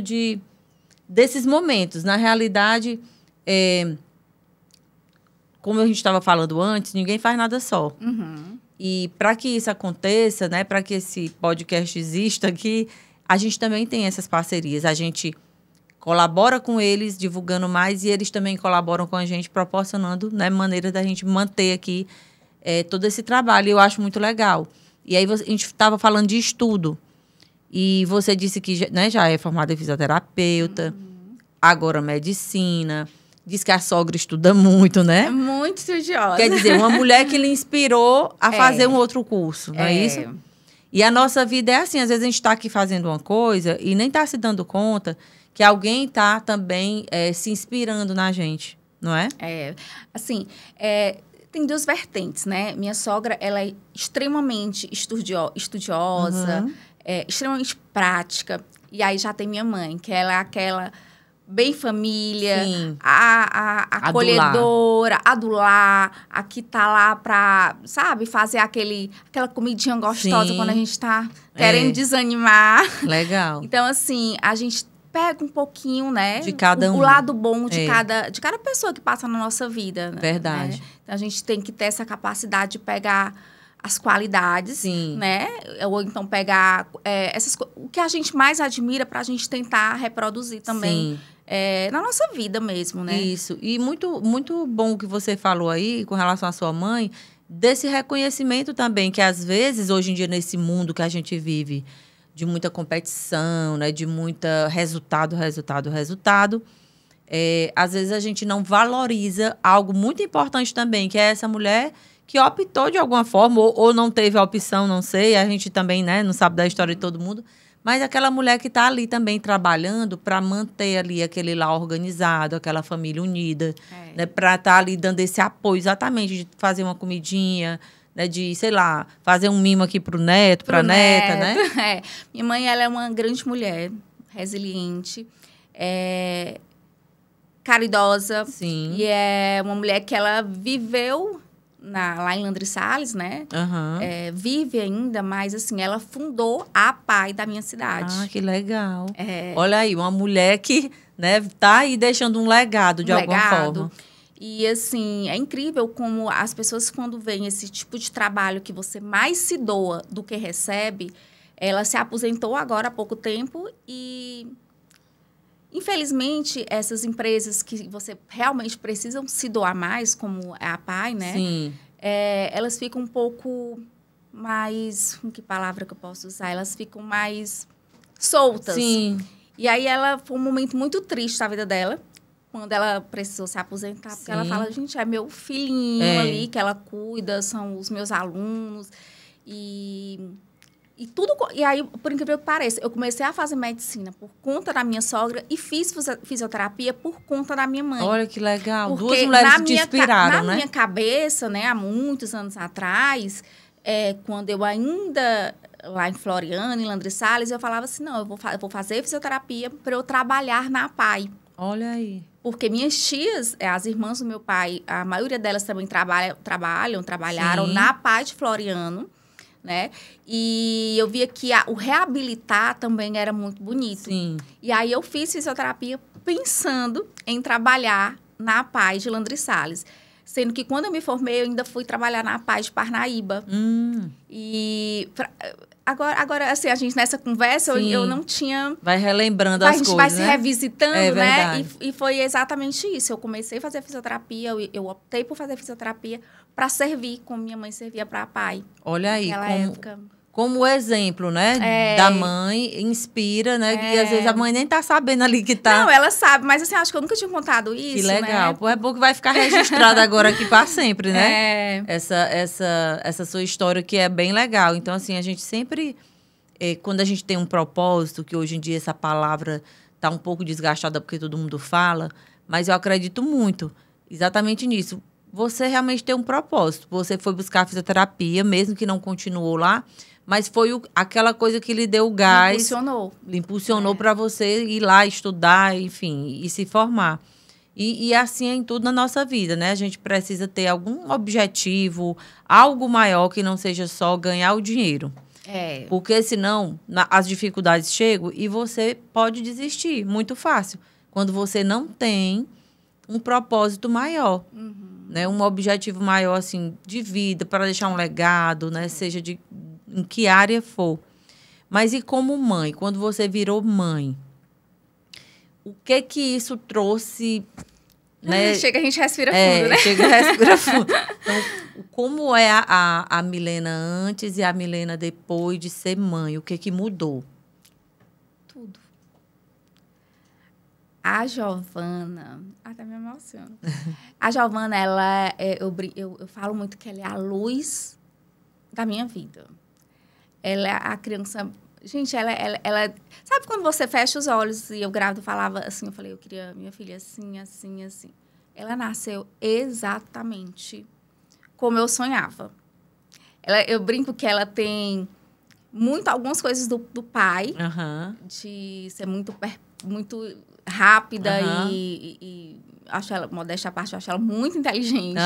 Speaker 2: desses momentos. Na realidade, como a gente estava falando antes, ninguém faz nada só.
Speaker 1: Uhum.
Speaker 2: E para que isso aconteça, né, para que esse podcast exista aqui, a gente também tem essas parcerias. A gente colabora com eles, divulgando mais, e eles também colaboram com a gente, proporcionando, né, maneira da gente manter aqui todo esse trabalho. Eu acho muito legal. E aí a gente estava falando de estudo. E você disse que, né, já é formada em fisioterapeuta, agora medicina. Diz que a sogra estuda muito, né?
Speaker 1: É muito estudiosa.
Speaker 2: Quer dizer, uma mulher que lhe inspirou a fazer um outro curso, não é isso? E a nossa vida é assim, às vezes a gente está aqui fazendo uma coisa e nem está se dando conta que alguém está também se inspirando na gente, não é?
Speaker 1: Assim, tem duas vertentes, né? Minha sogra, ela é extremamente estudiosa, extremamente prática. E aí já tem minha mãe, que ela é aquela bem família, a acolhedora, adular, a que tá lá pra, sabe, fazer aquela comidinha gostosa quando a gente tá querendo desanimar.
Speaker 2: Legal.
Speaker 1: Então, assim, a gente pega um pouquinho, né?
Speaker 2: De cada um.
Speaker 1: O lado bom de cada pessoa que passa na nossa vida.
Speaker 2: Verdade.
Speaker 1: Né? Então, a gente tem que ter essa capacidade de pegar as qualidades, né? Ou então pegar o que a gente mais admira para a gente tentar reproduzir também na nossa vida mesmo, né?
Speaker 2: Isso. E muito, muito bom o que você falou aí com relação à sua mãe, desse reconhecimento também, que às vezes, hoje em dia, nesse mundo que a gente vive, de muita competição, né? De muita resultado, às vezes a gente não valoriza algo muito importante também, que é essa mulher que optou de alguma forma, ou não teve a opção, não sei, a gente também, né, não sabe da história de todo mundo, mas aquela mulher que está ali também trabalhando para manter ali aquele lar organizado, aquela família unida, né, para estar ali dando esse apoio exatamente, de fazer uma comidinha, né, de, sei lá, fazer um mimo aqui pro neto, pra neta, né?
Speaker 1: Minha mãe, ela é uma grande mulher, resiliente, caridosa.
Speaker 2: Sim.
Speaker 1: E é uma mulher que ela viveu lá em Landry Salles, né? Vive ainda, mas assim, ela fundou a PAI da minha cidade.
Speaker 2: Ah, que legal. Olha aí, uma mulher que, né, tá aí deixando um legado de alguma forma.
Speaker 1: E assim, é incrível como as pessoas, quando veem esse tipo de trabalho que você mais se doa do que recebe, ela se aposentou agora há pouco tempo e, infelizmente, essas empresas que você realmente precisam se doar mais, como a PAI, né?
Speaker 2: Sim.
Speaker 1: Elas ficam um pouco mais... Que palavra que eu posso usar? Elas ficam mais soltas.
Speaker 2: Sim.
Speaker 1: E aí, foi um momento muito triste na vida dela, quando ela precisou se aposentar, porque ela fala, gente, é meu filhinho ali, que ela cuida, são os meus alunos. E tudo... E aí, por incrível que pareça, eu comecei a fazer medicina por conta da minha sogra e fiz fisioterapia por conta da minha mãe.
Speaker 2: Olha que legal.
Speaker 1: Porque
Speaker 2: duas mulheres que te inspiraram, né?
Speaker 1: Na minha cabeça, né, há muitos anos atrás, quando eu ainda... lá em Floriano, em Landry Salles, eu falava assim, não, eu vou fazer fisioterapia para eu trabalhar na PAI.
Speaker 2: Olha aí.
Speaker 1: Porque minhas tias, as irmãs do meu pai, a maioria delas também trabalharam na PAI de Floriano, né? E eu via que o reabilitar também era muito bonito.
Speaker 2: Sim.
Speaker 1: E aí eu fiz fisioterapia pensando em trabalhar na PAI de Landry Salles. Sendo que quando eu me formei, eu ainda fui trabalhar na PAI de Parnaíba. E agora, assim, a gente nessa conversa, eu não tinha...
Speaker 2: Vai relembrando as coisas,
Speaker 1: A gente vai se revisitando, né?
Speaker 2: Verdade.
Speaker 1: E foi exatamente isso. Eu comecei a fazer fisioterapia, eu optei por fazer fisioterapia para servir, como minha mãe servia para a PAI.
Speaker 2: Olha aí,
Speaker 1: naquela época.
Speaker 2: Como exemplo, né, da mãe, inspira, né, e às vezes a mãe nem tá sabendo ali que tá...
Speaker 1: Não, ela sabe, mas assim, acho que eu nunca tinha contado isso,
Speaker 2: que legal.
Speaker 1: né?
Speaker 2: Pô, é bom que vai ficar registrado agora aqui para sempre, né? Essa sua história que é bem legal. Então, assim, a gente sempre, quando a gente tem um propósito, que hoje em dia essa palavra tá um pouco desgastada porque todo mundo fala, mas eu acredito muito exatamente nisso. Você realmente tem um propósito. Você foi buscar fisioterapia, mesmo que não continuou lá, mas foi aquela coisa que lhe deu gás.
Speaker 1: Lhe impulsionou
Speaker 2: para você ir lá estudar, enfim, e se formar. E assim é em tudo na nossa vida, né? A gente precisa ter algum objetivo, algo maior que não seja só ganhar o dinheiro. Porque senão as dificuldades chegam e você pode desistir muito fácil. Quando você não tem um propósito maior, né? Um objetivo maior assim, de vida, para deixar um legado, né? Seja em que área for. Mas e como mãe, quando você virou mãe, o que isso trouxe, né?
Speaker 1: Chega, a gente respira fundo, né?
Speaker 2: Chega e respira fundo. Então, como é a Milena antes e a Milena depois de ser mãe? O que mudou?
Speaker 1: Tudo. A Giovana... Até me emociono. A Giovana, ela... Eu falo muito que ela é a luz da minha vida. Ela é a criança... Gente, ela... Sabe quando você fecha os olhos e eu grávida falava assim? Eu falei, eu queria minha filha assim, assim, assim. Ela nasceu exatamente como eu sonhava. Eu brinco que ela tem algumas coisas do pai, de ser muito rápida e acho ela, modéstia à parte, eu acho ela muito inteligente.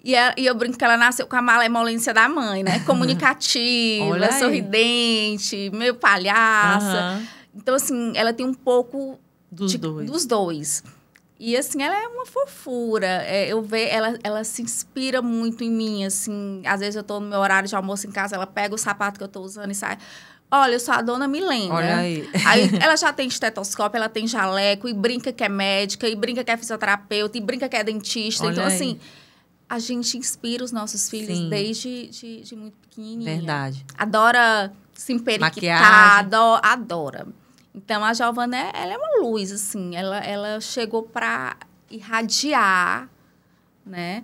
Speaker 1: E eu brinco que ela nasceu com a malemolência da mãe, né? Comunicativa, sorridente, meio palhaça. Então, assim, ela tem um pouco dos dois. E, assim, ela é uma fofura. Ela se inspira muito em mim, assim. Às vezes eu tô no meu horário de almoço em casa, ela pega o sapato que eu tô usando e sai... Olha, eu sou a dona Milena.
Speaker 2: Olha aí.
Speaker 1: Aí ela já tem estetoscópio, ela tem jaleco, e brinca que é médica, e brinca que é fisioterapeuta, e brinca que é dentista.
Speaker 2: Olha
Speaker 1: então,
Speaker 2: aí.
Speaker 1: assim, a gente inspira os nossos filhos desde de muito pequenininha.
Speaker 2: Verdade.
Speaker 1: Adora se emperiquitar, adora. Então, a Giovana, ela é uma luz, assim. Ela chegou para irradiar, né?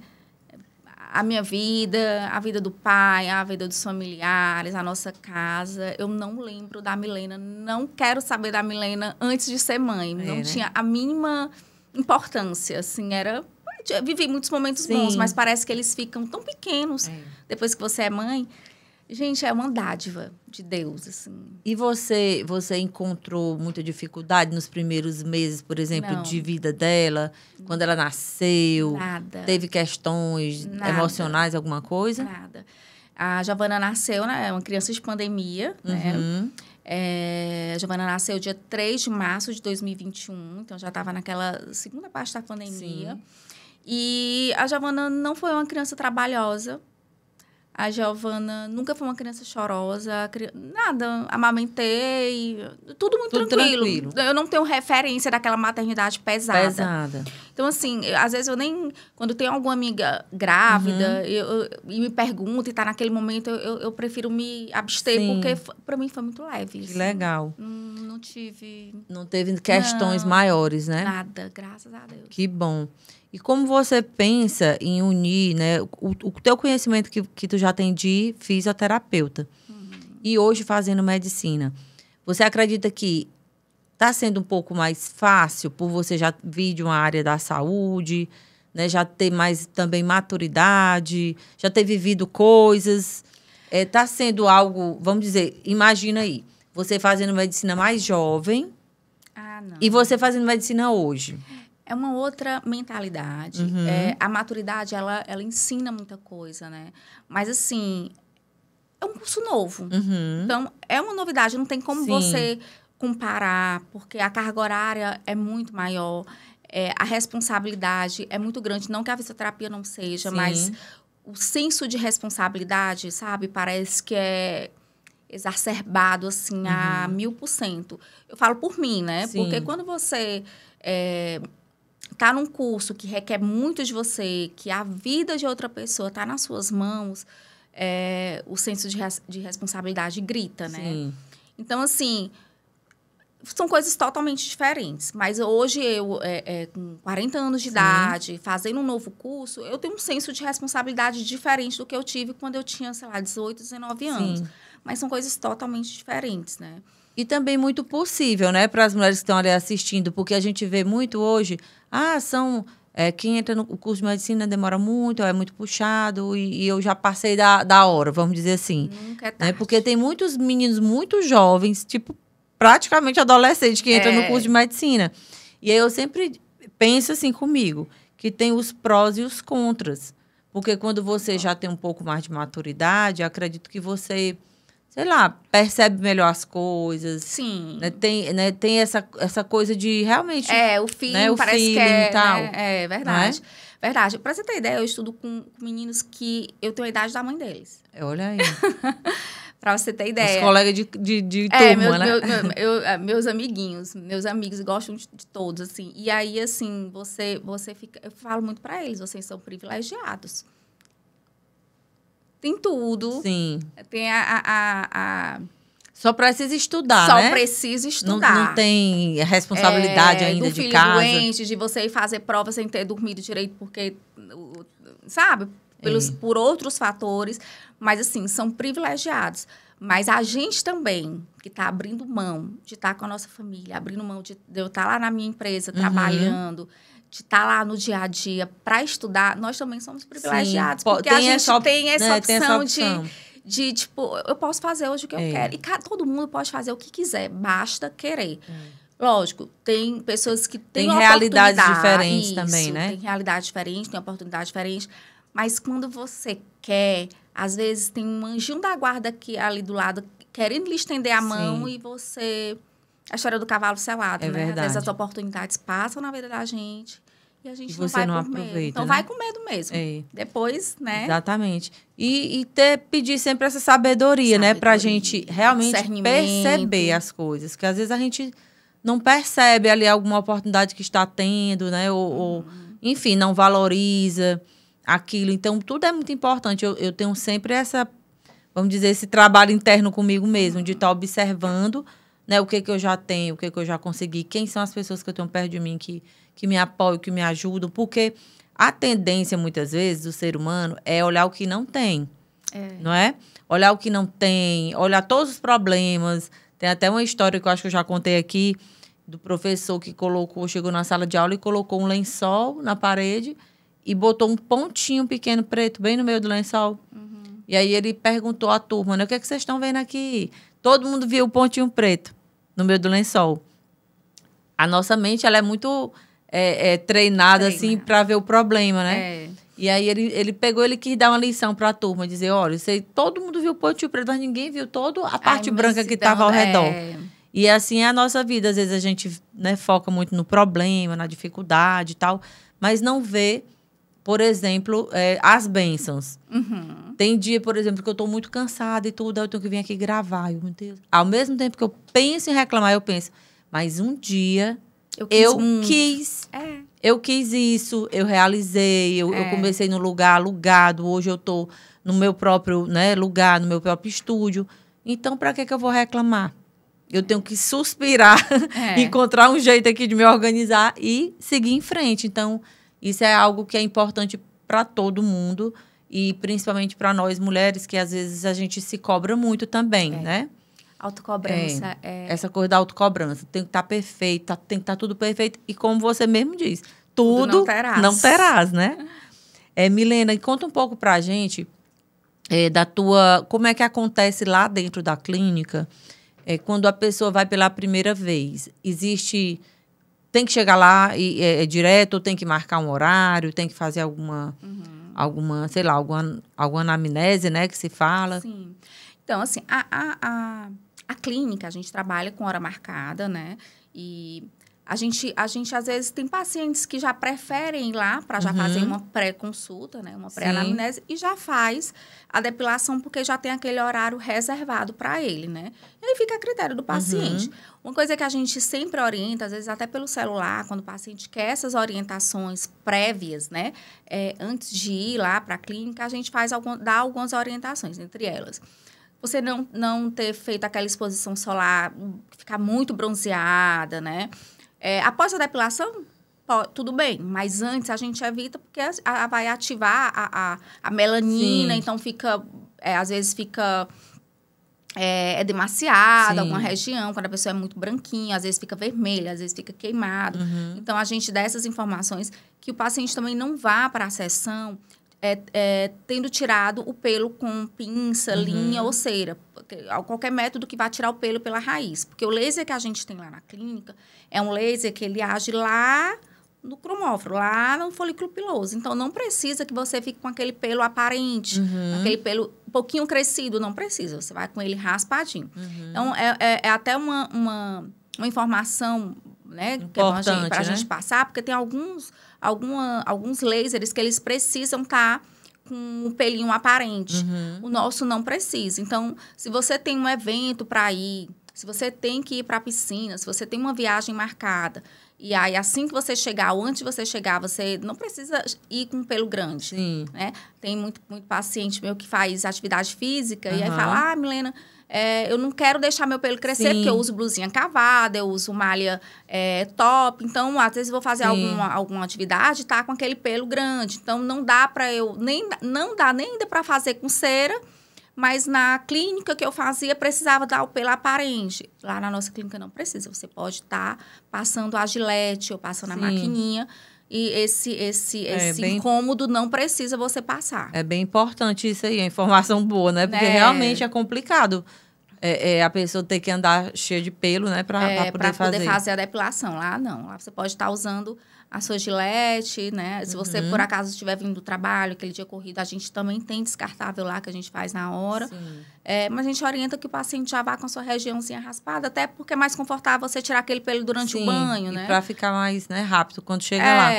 Speaker 1: A minha vida, a vida do pai, a vida dos familiares, a nossa casa. Eu não lembro da Milena, não quero saber da Milena antes de ser mãe. Não tinha a mínima importância, assim, eu vivi muitos momentos bons, mas parece que eles ficam tão pequenos depois que você é mãe. Gente, é uma dádiva de Deus, assim.
Speaker 2: E você encontrou muita dificuldade nos primeiros meses, por exemplo, de vida dela? Quando ela nasceu?
Speaker 1: Nada.
Speaker 2: Teve questões emocionais, alguma coisa?
Speaker 1: Nada. A Giovana nasceu, né? É uma criança de pandemia, né? A Giovana nasceu dia 3 de março de 2021, então já estava naquela segunda parte da pandemia. Sim. E a Giovana não foi uma criança trabalhosa. A Giovana nunca foi uma criança chorosa, nada, amamentei, tudo muito tranquilo. Eu não tenho referência daquela maternidade pesada. Então, assim, às vezes quando tem alguma amiga grávida e me pergunta e tá naquele momento, eu prefiro me abster, porque para mim foi muito leve.
Speaker 2: Que legal.
Speaker 1: Não tive...
Speaker 2: Não teve questões maiores, né?
Speaker 1: Nada, graças a Deus.
Speaker 2: Que bom. E como você pensa em unir, né, o teu conhecimento que tu já tem de fisioterapeuta e hoje fazendo medicina, você acredita que está sendo um pouco mais fácil por você já vir de uma área da saúde, né, já ter mais também maturidade, já ter vivido coisas? Está sendo algo, vamos dizer, imagina aí, você fazendo medicina mais jovem e você fazendo medicina hoje.
Speaker 1: É uma outra mentalidade. A maturidade, ela ensina muita coisa, né? Mas, assim, é um curso novo. Então, é uma novidade. Não tem como você comparar, porque a carga horária é muito maior. A responsabilidade é muito grande. Não que a fisioterapia não seja, mas o senso de responsabilidade, sabe? Parece que é exacerbado, assim, a 1000%. Eu falo por mim, né? Porque quando você... tá num curso que requer muito de você, que a vida de outra pessoa está nas suas mãos, o senso de responsabilidade grita, né? Então, assim, são coisas totalmente diferentes. Mas hoje, eu, com 40 anos de idade, fazendo um novo curso, eu tenho um senso de responsabilidade diferente do que eu tive quando eu tinha, sei lá, 18, 19 anos. Mas são coisas totalmente diferentes, né?
Speaker 2: E também muito possível, né, para as mulheres que estão ali assistindo, porque a gente vê muito hoje, quem entra no curso de medicina demora muito, é muito puxado, e eu já passei da hora, vamos dizer assim.
Speaker 1: Nunca é tarde.
Speaker 2: Né? Porque tem muitos meninos muito jovens, tipo, praticamente adolescentes, que entram no curso de medicina. E aí eu sempre pensa assim comigo, que tem os prós e os contras. Porque quando você já tem um pouco mais de maturidade, eu acredito que você, sei lá, percebe melhor as coisas.
Speaker 1: Sim.
Speaker 2: Tem essa coisa de realmente...
Speaker 1: O feeling,
Speaker 2: né, o
Speaker 1: parece
Speaker 2: feeling
Speaker 1: que é,
Speaker 2: e tal.
Speaker 1: né? É verdade. Verdade. Pra você ter ideia, eu estudo com meninos que eu tenho a idade da mãe deles.
Speaker 2: Olha aí.
Speaker 1: Pra você ter ideia.
Speaker 2: Os colegas de turma, né?
Speaker 1: Meus amiguinhos, meus amigos gostam de todos, assim. E aí, assim, você fica... Eu falo muito pra eles, vocês são privilegiados. Tem tudo.
Speaker 2: Sim.
Speaker 1: Tem
Speaker 2: Só precisa estudar,
Speaker 1: Só
Speaker 2: né?
Speaker 1: precisa estudar.
Speaker 2: Não tem responsabilidade ainda
Speaker 1: do
Speaker 2: de
Speaker 1: filho
Speaker 2: casa.
Speaker 1: doente, de você ir fazer prova sem ter dormido direito, porque, sabe? Por outros fatores. Mas, assim, são privilegiados. Mas a gente também, que está abrindo mão de estar com a nossa família, abrindo mão de eu estar lá na minha empresa, trabalhando, de estar lá no dia a dia para estudar, nós também somos privilegiados. Sim, porque a gente tem essa opção de, tipo, eu posso fazer hoje o que eu quero. E todo mundo pode fazer o que quiser, basta querer. Lógico, tem pessoas que têm
Speaker 2: realidades diferentes também, né?
Speaker 1: Tem realidade diferente, tem oportunidade diferente. Mas quando você quer, às vezes tem um anjinho da guarda aqui, ali do lado, querendo lhe estender a mão e você... A história do cavalo selado, né?
Speaker 2: Verdade.
Speaker 1: Às vezes as oportunidades passam na vida da gente e a gente
Speaker 2: você
Speaker 1: não vai
Speaker 2: não
Speaker 1: por
Speaker 2: aproveita,
Speaker 1: medo. Então, vai com medo mesmo. Depois, né?
Speaker 2: Exatamente. E pedir sempre essa sabedoria, né? Pra gente realmente perceber as coisas. Que às vezes a gente não percebe ali alguma oportunidade que está tendo, né? Ou enfim, não valoriza aquilo. Então, tudo é muito importante. Eu tenho sempre vamos dizer, esse trabalho interno comigo mesmo, de estar observando, né, o que eu já tenho, o que eu já consegui, quem são as pessoas que eu tenho perto de mim que me apoiam, que me ajudam, porque a tendência, muitas vezes, do ser humano é olhar o que não tem, não é? Olhar o que não tem, olhar todos os problemas. Tem até uma história que eu acho que eu já contei aqui, do professor que chegou na sala de aula e colocou um lençol na parede e botou um pontinho pequeno preto bem no meio do lençol. E aí ele perguntou à turma, né, o que é que vocês estão vendo aqui? Todo mundo viu o pontinho preto no meio do lençol. A nossa mente, ela é muito treinada, assim, para ver o problema, né? E aí ele quis dar uma lição para a turma, dizer, olha, todo mundo viu o pontinho preto, mas ninguém viu toda a parte branca que estava ao redor. E assim é a nossa vida. Às vezes a gente, né, foca muito no problema, na dificuldade e tal, mas não vê, por exemplo, as bênçãos. Tem dia, por exemplo, que eu estou muito cansada e tudo, aí eu tenho que vir aqui gravar. Meu Deus. Ao mesmo tempo que eu penso em reclamar, eu penso, mas um dia eu quis isso, eu realizei, eu comecei no lugar alugado, hoje eu estou no meu próprio, né, lugar, no meu próprio estúdio. Então, para que eu vou reclamar? Eu tenho que suspirar, encontrar um jeito aqui de me organizar e seguir em frente. Então, isso é algo que é importante para todo mundo e principalmente para nós mulheres, que às vezes a gente se cobra muito também, né?
Speaker 1: Autocobrança.
Speaker 2: Essa coisa da autocobrança. Tem que estar perfeito, tem que estar tudo perfeito. E como você mesmo diz, tudo não terás, né? Milena, conta um pouco para a gente como é que acontece lá dentro da clínica quando a pessoa vai pela primeira vez. Tem que chegar lá e direto, ou tem que marcar um horário, tem que fazer alguma, sei lá, alguma anamnese, né, que se fala.
Speaker 1: Sim. Então, assim, a clínica, a gente trabalha com hora marcada, né? E a gente às vezes, tem pacientes que já preferem ir lá para já fazer uma pré-consulta, né? Uma pré-anamnese, e já faz a depilação porque já tem aquele horário reservado para ele, né? E aí fica a critério do paciente. Uma coisa que a gente sempre orienta, às vezes até pelo celular, quando o paciente quer essas orientações prévias, né? Antes de ir lá para a clínica, a gente dá algumas orientações, entre elas. Você não ter feito aquela exposição solar, ficar muito bronzeada, né? Após a depilação, tudo bem, mas antes a gente evita porque vai ativar a melanina, então fica, às vezes fica demasiada alguma região, quando a pessoa é muito branquinha, às vezes fica vermelha, às vezes fica queimado. Então, a gente dá essas informações que o paciente também não vá para a sessão tendo tirado o pelo com pinça, linha ou cera. Qualquer método que vá tirar o pelo pela raiz. Porque o laser que a gente tem lá na clínica é um laser que ele age lá no cromóforo, lá no folículo piloso. Então, não precisa que você fique com aquele pelo aparente, aquele pelo um pouquinho crescido, não precisa. Você vai com ele raspadinho. Então, é até uma informação, né, que é bom para a gente passar, porque tem alguns lasers que eles precisam estar com o pelinho aparente. O nosso não precisa. Então, se você tem um evento para ir, se você tem que ir para a piscina, se você tem uma viagem marcada, e aí, assim que você chegar, ou antes de você chegar, você não precisa ir com pelo grande.
Speaker 2: Sim.
Speaker 1: Né? Tem muito paciente meu que faz atividade física, e aí fala, Milena, eu não quero deixar meu pelo crescer, porque eu uso blusinha cavada, eu uso malha top. Então, às vezes, eu vou fazer alguma atividade, tá com aquele pelo grande. Então, não dá para eu... Não dá nem ainda para fazer com cera, mas na clínica que eu fazia, precisava dar o pelo aparente. Lá na nossa clínica não precisa. Você pode estar passando a gilete ou passando a maquininha. E esse incômodo não precisa você passar.
Speaker 2: É bem importante isso aí, a informação boa, né? Porque realmente é complicado a pessoa ter que andar cheia de pelo, né? Para poder fazer
Speaker 1: a depilação. Lá não. Lá você pode estar usando a sua gilete, né? Se você, por acaso, estiver vindo do trabalho, aquele dia corrido, a gente também tem descartável lá que a gente faz na hora. Mas a gente orienta que o paciente já vá com a sua regiãozinha raspada, até porque é mais confortável você tirar aquele pelo durante o banho, né?
Speaker 2: Para ficar mais rápido quando chega lá.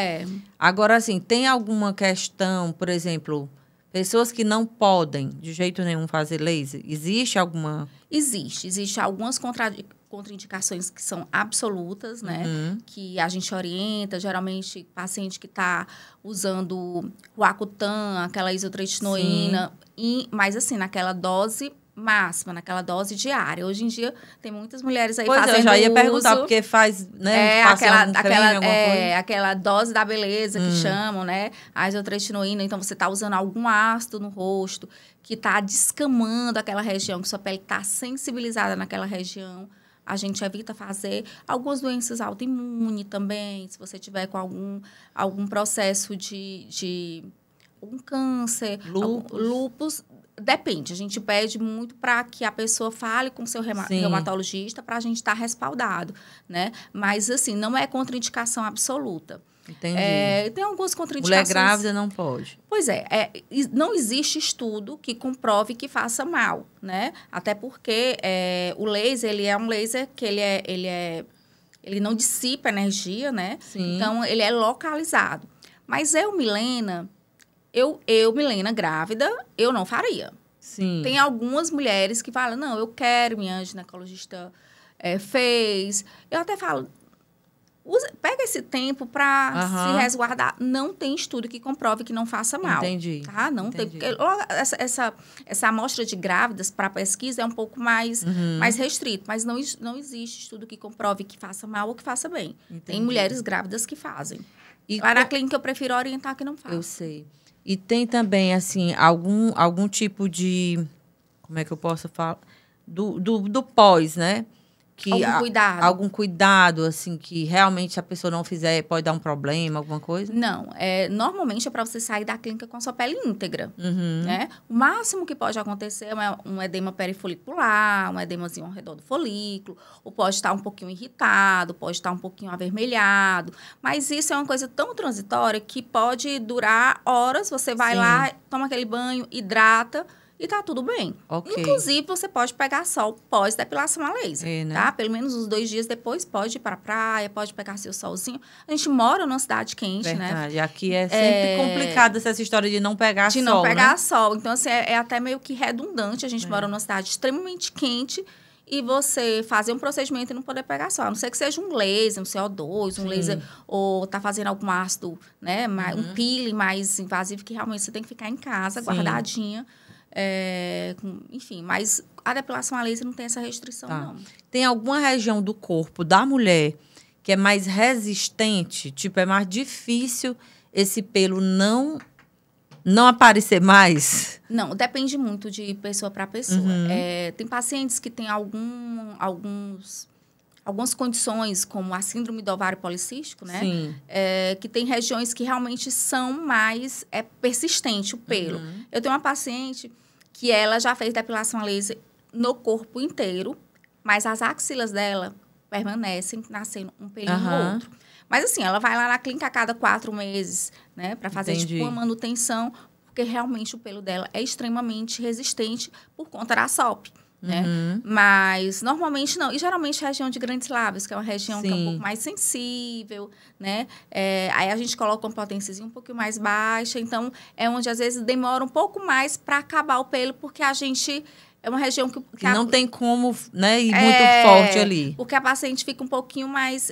Speaker 2: Agora, assim, tem alguma questão, por exemplo, pessoas que não podem de jeito nenhum fazer laser? Existe alguma...
Speaker 1: Existe algumas contraindicações que são absolutas, né? Que a gente orienta, geralmente, paciente que está usando o Acutan, aquela isotretinoína, mas assim, naquela dose máxima, naquela dose diária. Hoje em dia, tem muitas mulheres aí fazendo uso... eu já ia
Speaker 2: perguntar, porque faz, né?
Speaker 1: Aquela dose da beleza que chamam, né? A isotretinoína. Então, você está usando algum ácido no rosto que está descamando aquela região, que sua pele está sensibilizada naquela região. A gente evita fazer algumas doenças autoimunes também, se você tiver com algum processo de um câncer, lúpus. Depende, a gente pede muito para que a pessoa fale com o seu reumatologista para a gente estar respaldado, né? Mas, assim, não é contraindicação absoluta.
Speaker 2: Entendi.
Speaker 1: Tem algumas contraindicações.
Speaker 2: Mulher grávida não pode.
Speaker 1: Pois não existe estudo que comprove que faça mal, né? Até porque o laser, ele é um laser que ele não dissipa energia, né? Então, ele é localizado. Mas Milena grávida, eu não faria. Tem algumas mulheres que falam, não, eu quero, minha ginecologista fez. Eu até falo, pega esse tempo para se resguardar. Não tem estudo que comprove que não faça mal.
Speaker 2: Entendi.
Speaker 1: Tá? Não tem. Porque logo, essa amostra de grávidas para pesquisa é um pouco mais restrito, mas não existe estudo que comprove que faça mal ou que faça bem. Entendi. Tem mulheres grávidas que fazem. Lá na clínica eu prefiro orientar que não faça.
Speaker 2: Eu sei. E tem também, assim, algum tipo de... Como é que eu posso falar? Do pós, né? Algum cuidado, assim, que realmente se a pessoa não fizer, pode dar um problema, alguma coisa?
Speaker 1: Não. Normalmente é para você sair da clínica com a sua pele íntegra. Né? O máximo que pode acontecer é um edema perifolicular, um edemazinho ao redor do folículo, ou pode estar um pouquinho irritado, pode estar um pouquinho avermelhado. Mas isso é uma coisa tão transitória que pode durar horas. Você vai lá, toma aquele banho, hidrata, e tá tudo bem. Inclusive, você pode pegar sol pós-depilação a laser, né? Tá? Pelo menos uns 2 dias depois, pode ir para a praia, pode pegar seu solzinho. A gente mora numa cidade quente, né?
Speaker 2: E aqui é sempre complicado essa história de não pegar sol,
Speaker 1: de não pegar sol. Então, assim, é até meio que redundante. A gente mora numa cidade extremamente quente e você fazer um procedimento e não poder pegar sol. A não ser que seja um laser, um CO2, um laser, ou tá fazendo algum ácido, né? Um peeling mais invasivo, que realmente você tem que ficar em casa, guardadinha. Enfim, mas a depilação a laser não tem essa restrição, não.
Speaker 2: Tem alguma região do corpo da mulher que é mais resistente? Tipo, é mais difícil esse pelo não aparecer mais?
Speaker 1: Não, depende muito de pessoa para pessoa. Tem pacientes que têm algumas condições, como a síndrome do ovário policístico, né? Que tem regiões que realmente são mais persistente o pelo. Eu tenho uma paciente que ela já fez depilação a laser no corpo inteiro, mas as axilas dela permanecem nascendo um pelinho no outro. Mas assim, ela vai lá na clínica a cada 4 meses, né? Para fazer tipo, uma manutenção, porque realmente o pelo dela é extremamente resistente por conta da SOP. Né? Mas normalmente não. E geralmente a região de Grandes Lábios, que é uma região que é um pouco mais sensível, né? Aí a gente coloca uma potênciazinha um pouquinho mais baixa. Então, é onde às vezes demora um pouco mais para acabar o pelo, porque a gente... É uma região que
Speaker 2: não tem como, né, ir muito forte ali.
Speaker 1: Porque a paciente fica um pouquinho mais,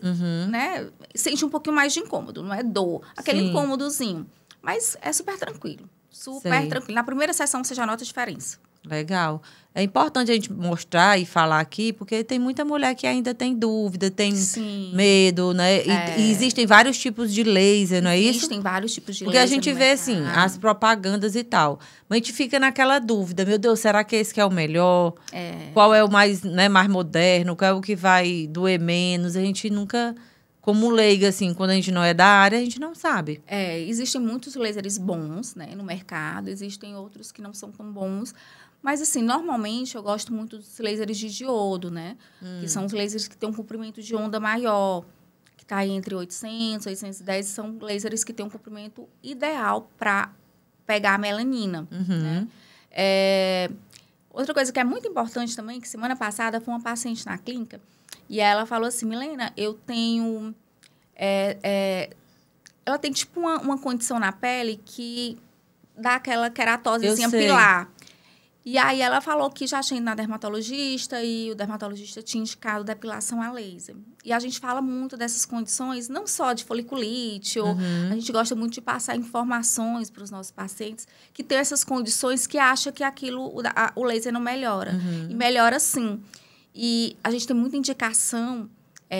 Speaker 1: né? Sente um pouquinho mais de incômodo, não é dor. Aquele incômodozinho. Mas é super tranquilo. Super tranquilo. Na primeira sessão você já nota a diferença.
Speaker 2: Legal. É importante a gente mostrar e falar aqui, porque tem muita mulher que ainda tem dúvida, tem medo, né? E existem vários tipos de laser, não é isso?
Speaker 1: Existem vários tipos de
Speaker 2: laser. Porque a gente vê, assim, as propagandas e tal. Mas a gente fica naquela dúvida, meu Deus, será que esse que é o melhor? Qual é o mais, né, mais moderno? Qual é o que vai doer menos? A gente nunca... Como leiga, assim, quando a gente não é da área, a gente não sabe.
Speaker 1: Existem muitos lasers bons, né, no mercado. Existem outros que não são tão bons. Mas, assim, normalmente eu gosto muito dos lasers de diodo, né? Que são os lasers que têm um comprimento de onda maior, que está entre 800 e 810. São lasers que têm um comprimento ideal para pegar a melanina, né? Outra coisa que é muito importante também, que semana passada foi uma paciente na clínica, e ela falou assim, Milena, eu tenho... ela tem, tipo, uma condição na pele que dá aquela queratosezinha pilar. E aí, ela falou que já tinha ido na dermatologista e o dermatologista tinha indicado depilação a laser. E a gente fala muito dessas condições, não só de foliculite, ou a gente gosta muito de passar informações para os nossos pacientes que tem essas condições que acham que aquilo, o laser não melhora. E melhora sim. E a gente tem muita indicação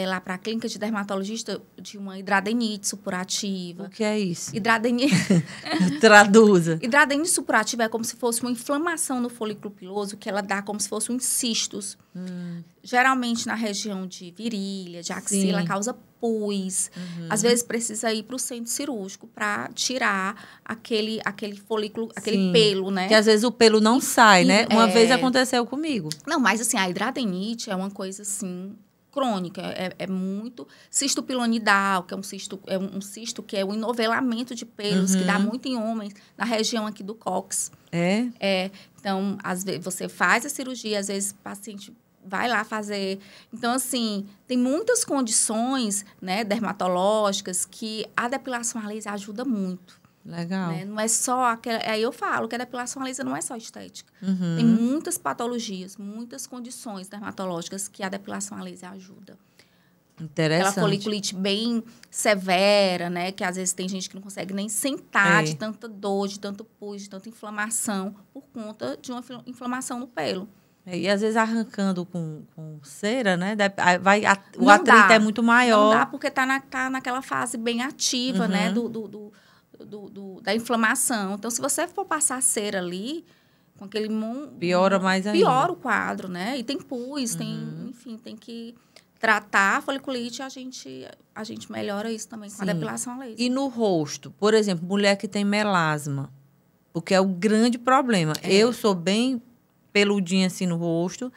Speaker 1: lá para a clínica de dermatologista de uma hidradenite supurativa.
Speaker 2: O que é isso?
Speaker 1: Hidradenite...
Speaker 2: Traduza.
Speaker 1: Hidradenite supurativa é como se fosse uma inflamação no folículo piloso, que ela dá como se fosse uns cistos. Geralmente na região de virilha, de axila, causa pus. Às vezes precisa ir para o centro cirúrgico para tirar aquele folículo, aquele pelo, né?
Speaker 2: Que às vezes o pelo não sai, né? Uma vez aconteceu comigo.
Speaker 1: Não, mas assim, a hidradenite é uma coisa assim... crônica, é muito cisto pilonidal, que é um cisto que é um enovelamento de pelos, que dá muito em homens, na região aqui do cóccix. Então, às vezes, você faz a cirurgia, às vezes o paciente vai lá fazer. Então, assim, tem muitas condições, né, dermatológicas que a depilação a laser ajuda muito.
Speaker 2: Legal.
Speaker 1: Né? Não é só aquela... Aí eu falo que a depilação a laser não é só estética. Tem muitas patologias, muitas condições dermatológicas que a depilação a laser ajuda.
Speaker 2: Interessante.
Speaker 1: Aquela foliculite bem severa, né? Que às vezes tem gente que não consegue nem sentar de tanta dor, de tanto pus, de tanta inflamação, por conta de uma inflamação no pelo.
Speaker 2: E às vezes arrancando com cera, né? O atrito é muito maior.
Speaker 1: Não dá, porque tá naquela fase bem ativa, né? Da inflamação. Então, se você for passar cera ali, com aquele...
Speaker 2: Piora mais ainda.
Speaker 1: Piora o quadro, né? E tem pus, enfim, tem que tratar a foliculite, a gente melhora isso também com a depilação a laser.
Speaker 2: E no rosto? Por exemplo, mulher que tem melasma, porque é o grande problema. Eu sou bem peludinha assim no rosto,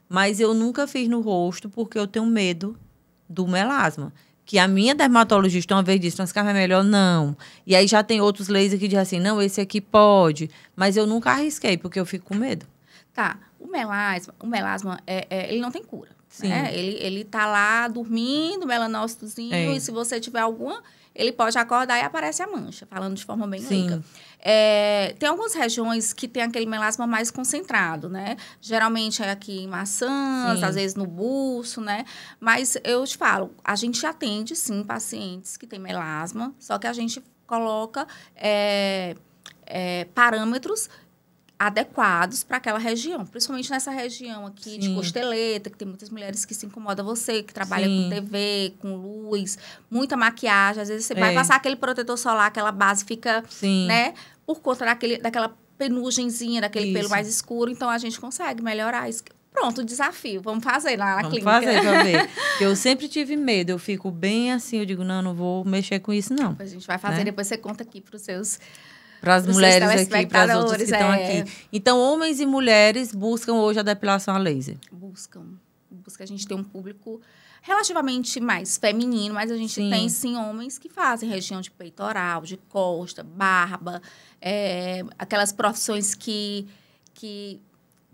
Speaker 2: mas eu nunca fiz no rosto porque eu tenho medo do melasma. Que a minha dermatologista uma vez disse, Transcarma é melhor? Não. E aí já tem outros lasers que dizem assim, não, esse aqui pode. Mas eu nunca arrisquei, porque eu fico com medo.
Speaker 1: Tá. O melasma ele não tem cura. Né? Ele tá lá dormindo, melanócitozinho, e se você tiver alguma, ele pode acordar e aparece a mancha, falando de forma bem leiga. Tem algumas regiões que tem aquele melasma mais concentrado, né? Geralmente é aqui em maçãs, às vezes no buço, né? Mas eu te falo, a gente atende, sim, pacientes que têm melasma, só que a gente coloca parâmetros adequados para aquela região, principalmente nessa região aqui de costeleta, que tem muitas mulheres que se incomodam que trabalha com TV, com luz, muita maquiagem, às vezes você vai passar aquele protetor solar, aquela base fica, né, por conta daquela penugenzinha, daquele pelo mais escuro, então a gente consegue melhorar isso. Pronto, desafio, vamos fazer lá na clínica.
Speaker 2: Vamos fazer pra ver. Eu sempre tive medo, eu fico bem assim, eu digo, não vou mexer com isso, não.
Speaker 1: Depois a gente vai fazer, depois você conta aqui para os seus...
Speaker 2: Para as mulheres aqui, para as outras que estão aqui. Então, homens e mulheres buscam hoje a depilação a laser?
Speaker 1: Busca. A gente tem um público... relativamente mais feminino, mas a gente
Speaker 2: Sim.
Speaker 1: tem, sim, homens que fazem região de peitoral, de costa, barba, aquelas profissões que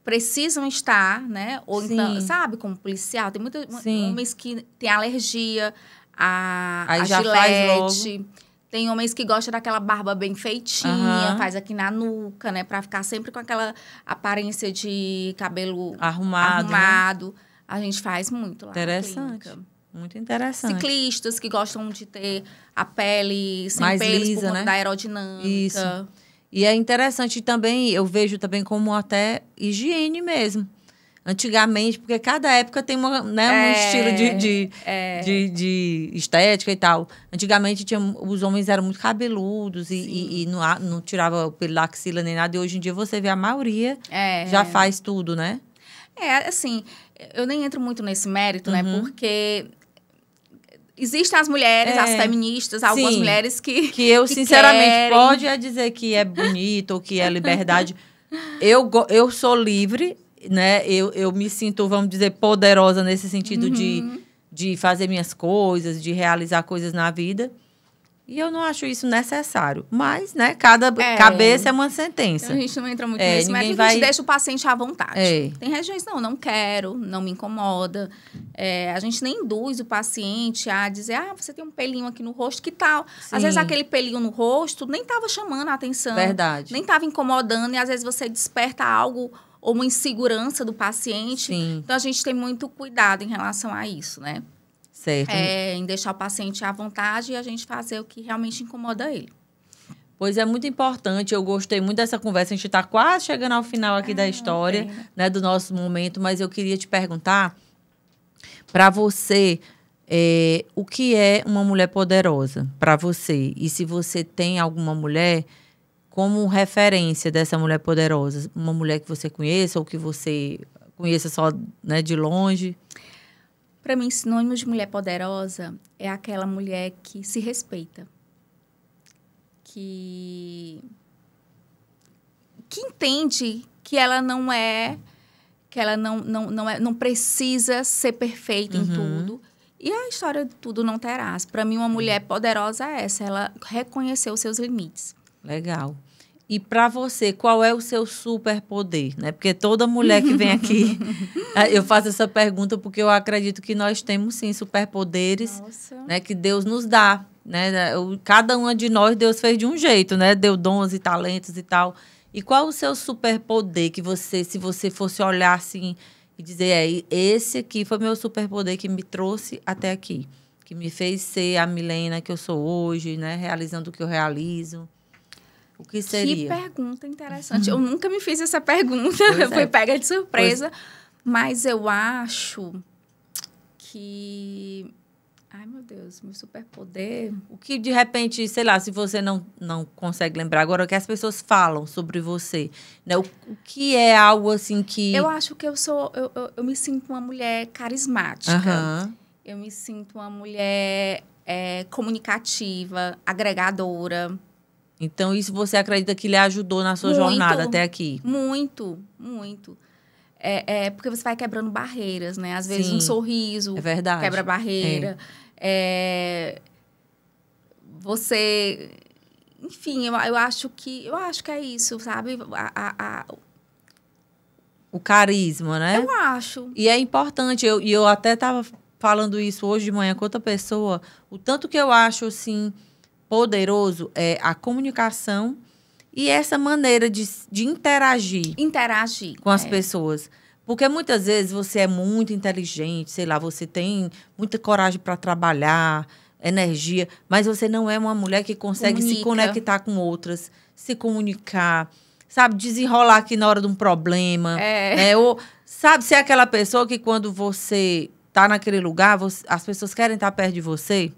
Speaker 1: precisam estar, né? Ou então,
Speaker 2: Sim.
Speaker 1: sabe, como policial. Tem muitos
Speaker 2: Sim.
Speaker 1: homens que têm alergia
Speaker 2: Aí
Speaker 1: a
Speaker 2: já faz
Speaker 1: gilete. Tem homens que gostam daquela barba bem feitinha, faz aqui na nuca, né? Pra ficar sempre com aquela aparência de cabelo arrumado. Né? A gente faz muito lá na clínica.
Speaker 2: Muito interessante.
Speaker 1: Ciclistas que gostam de ter a pele sem
Speaker 2: mais
Speaker 1: pelos
Speaker 2: lisa,
Speaker 1: por conta
Speaker 2: né?
Speaker 1: da aerodinâmica.
Speaker 2: Isso. E é interessante também, eu vejo também como até higiene mesmo. Antigamente, porque cada época tem um estilo de estética e tal. Antigamente, os homens eram muito cabeludos e não tirava o pelo da axila nem nada. E hoje em dia, você vê a maioria já faz tudo, né?
Speaker 1: Assim, eu nem entro muito nesse mérito, né? Porque existem as mulheres, as feministas, algumas mulheres que eu,
Speaker 2: sinceramente,
Speaker 1: querem.
Speaker 2: pode dizer que é bonito ou que é liberdade. Eu sou livre, né? Eu me sinto, vamos dizer, poderosa nesse sentido de fazer minhas coisas, de realizar coisas na vida. E eu não acho isso necessário. Mas, né, cada cabeça é uma sentença.
Speaker 1: Então, a gente não entra muito nesse mérito, a gente deixa o paciente à vontade. Tem regiões, não quero, não me incomoda. A gente nem induz o paciente a dizer, você tem um pelinho aqui no rosto, que tal? Sim. Às vezes, aquele pelinho no rosto nem estava chamando a atenção.
Speaker 2: Verdade.
Speaker 1: Nem estava incomodando, e às vezes você desperta algo ou uma insegurança do paciente.
Speaker 2: Sim.
Speaker 1: Então, a gente tem muito cuidado em relação a isso, né?
Speaker 2: Certo.
Speaker 1: Em deixar o paciente à vontade e a gente fazer o que realmente incomoda ele.
Speaker 2: Pois é muito importante, eu gostei muito dessa conversa, a gente está quase chegando ao final aqui da história, né, do nosso momento, mas eu queria te perguntar, para você, o que é uma mulher poderosa para você? E se você tem alguma mulher como referência dessa mulher poderosa, uma mulher que você conheça ou que você conheça só, né, de longe?
Speaker 1: Para mim, sinônimo de mulher poderosa é aquela mulher que se respeita. Que entende que ela não é... Que ela não precisa ser perfeita em tudo. E a história de tudo não terás. Para mim, uma mulher poderosa é essa. Ela reconheceu os seus limites.
Speaker 2: Legal. E para você, qual é o seu superpoder? Né? Porque toda mulher que vem aqui, eu faço essa pergunta porque eu acredito que nós temos, sim, superpoderes, né, que Deus nos dá. Né? Cada uma de nós, Deus fez de um jeito, né? Deu dons e talentos e tal. E qual o seu superpoder que você, se você fosse olhar assim e dizer, esse aqui foi meu superpoder que me trouxe até aqui, que me fez ser a Milena que eu sou hoje, né? Realizando o que eu realizo. O que seria?
Speaker 1: Que pergunta interessante. Eu nunca me fiz essa pergunta. Eu fui pega de surpresa. Mas eu acho que... Ai, meu Deus, meu superpoder...
Speaker 2: O que, de repente, sei lá, se você não consegue lembrar agora, o que as pessoas falam sobre você, né? O que é algo, assim, que...
Speaker 1: Eu acho que eu me sinto uma mulher carismática. Eu me sinto uma mulher comunicativa, agregadora.
Speaker 2: Então, isso você acredita que lhe ajudou na sua jornada até aqui?
Speaker 1: Muito, muito. Porque você vai quebrando barreiras, né? Às vezes um sorriso quebra barreira. Você... Enfim, eu acho que é isso, sabe?
Speaker 2: O carisma, né?
Speaker 1: Eu acho.
Speaker 2: E é importante. Eu até estava falando isso hoje de manhã com outra pessoa. O tanto que eu acho, assim... poderoso é a comunicação e essa maneira de interagir com as pessoas. Porque muitas vezes você é muito inteligente, sei lá, você tem muita coragem para trabalhar, energia, mas você não é uma mulher que consegue se conectar com outras, se comunicar, sabe, desenrolar aqui na hora de um problema. Né? Ou, sabe, ser aquela pessoa que quando você está naquele lugar, as pessoas querem estar perto de você.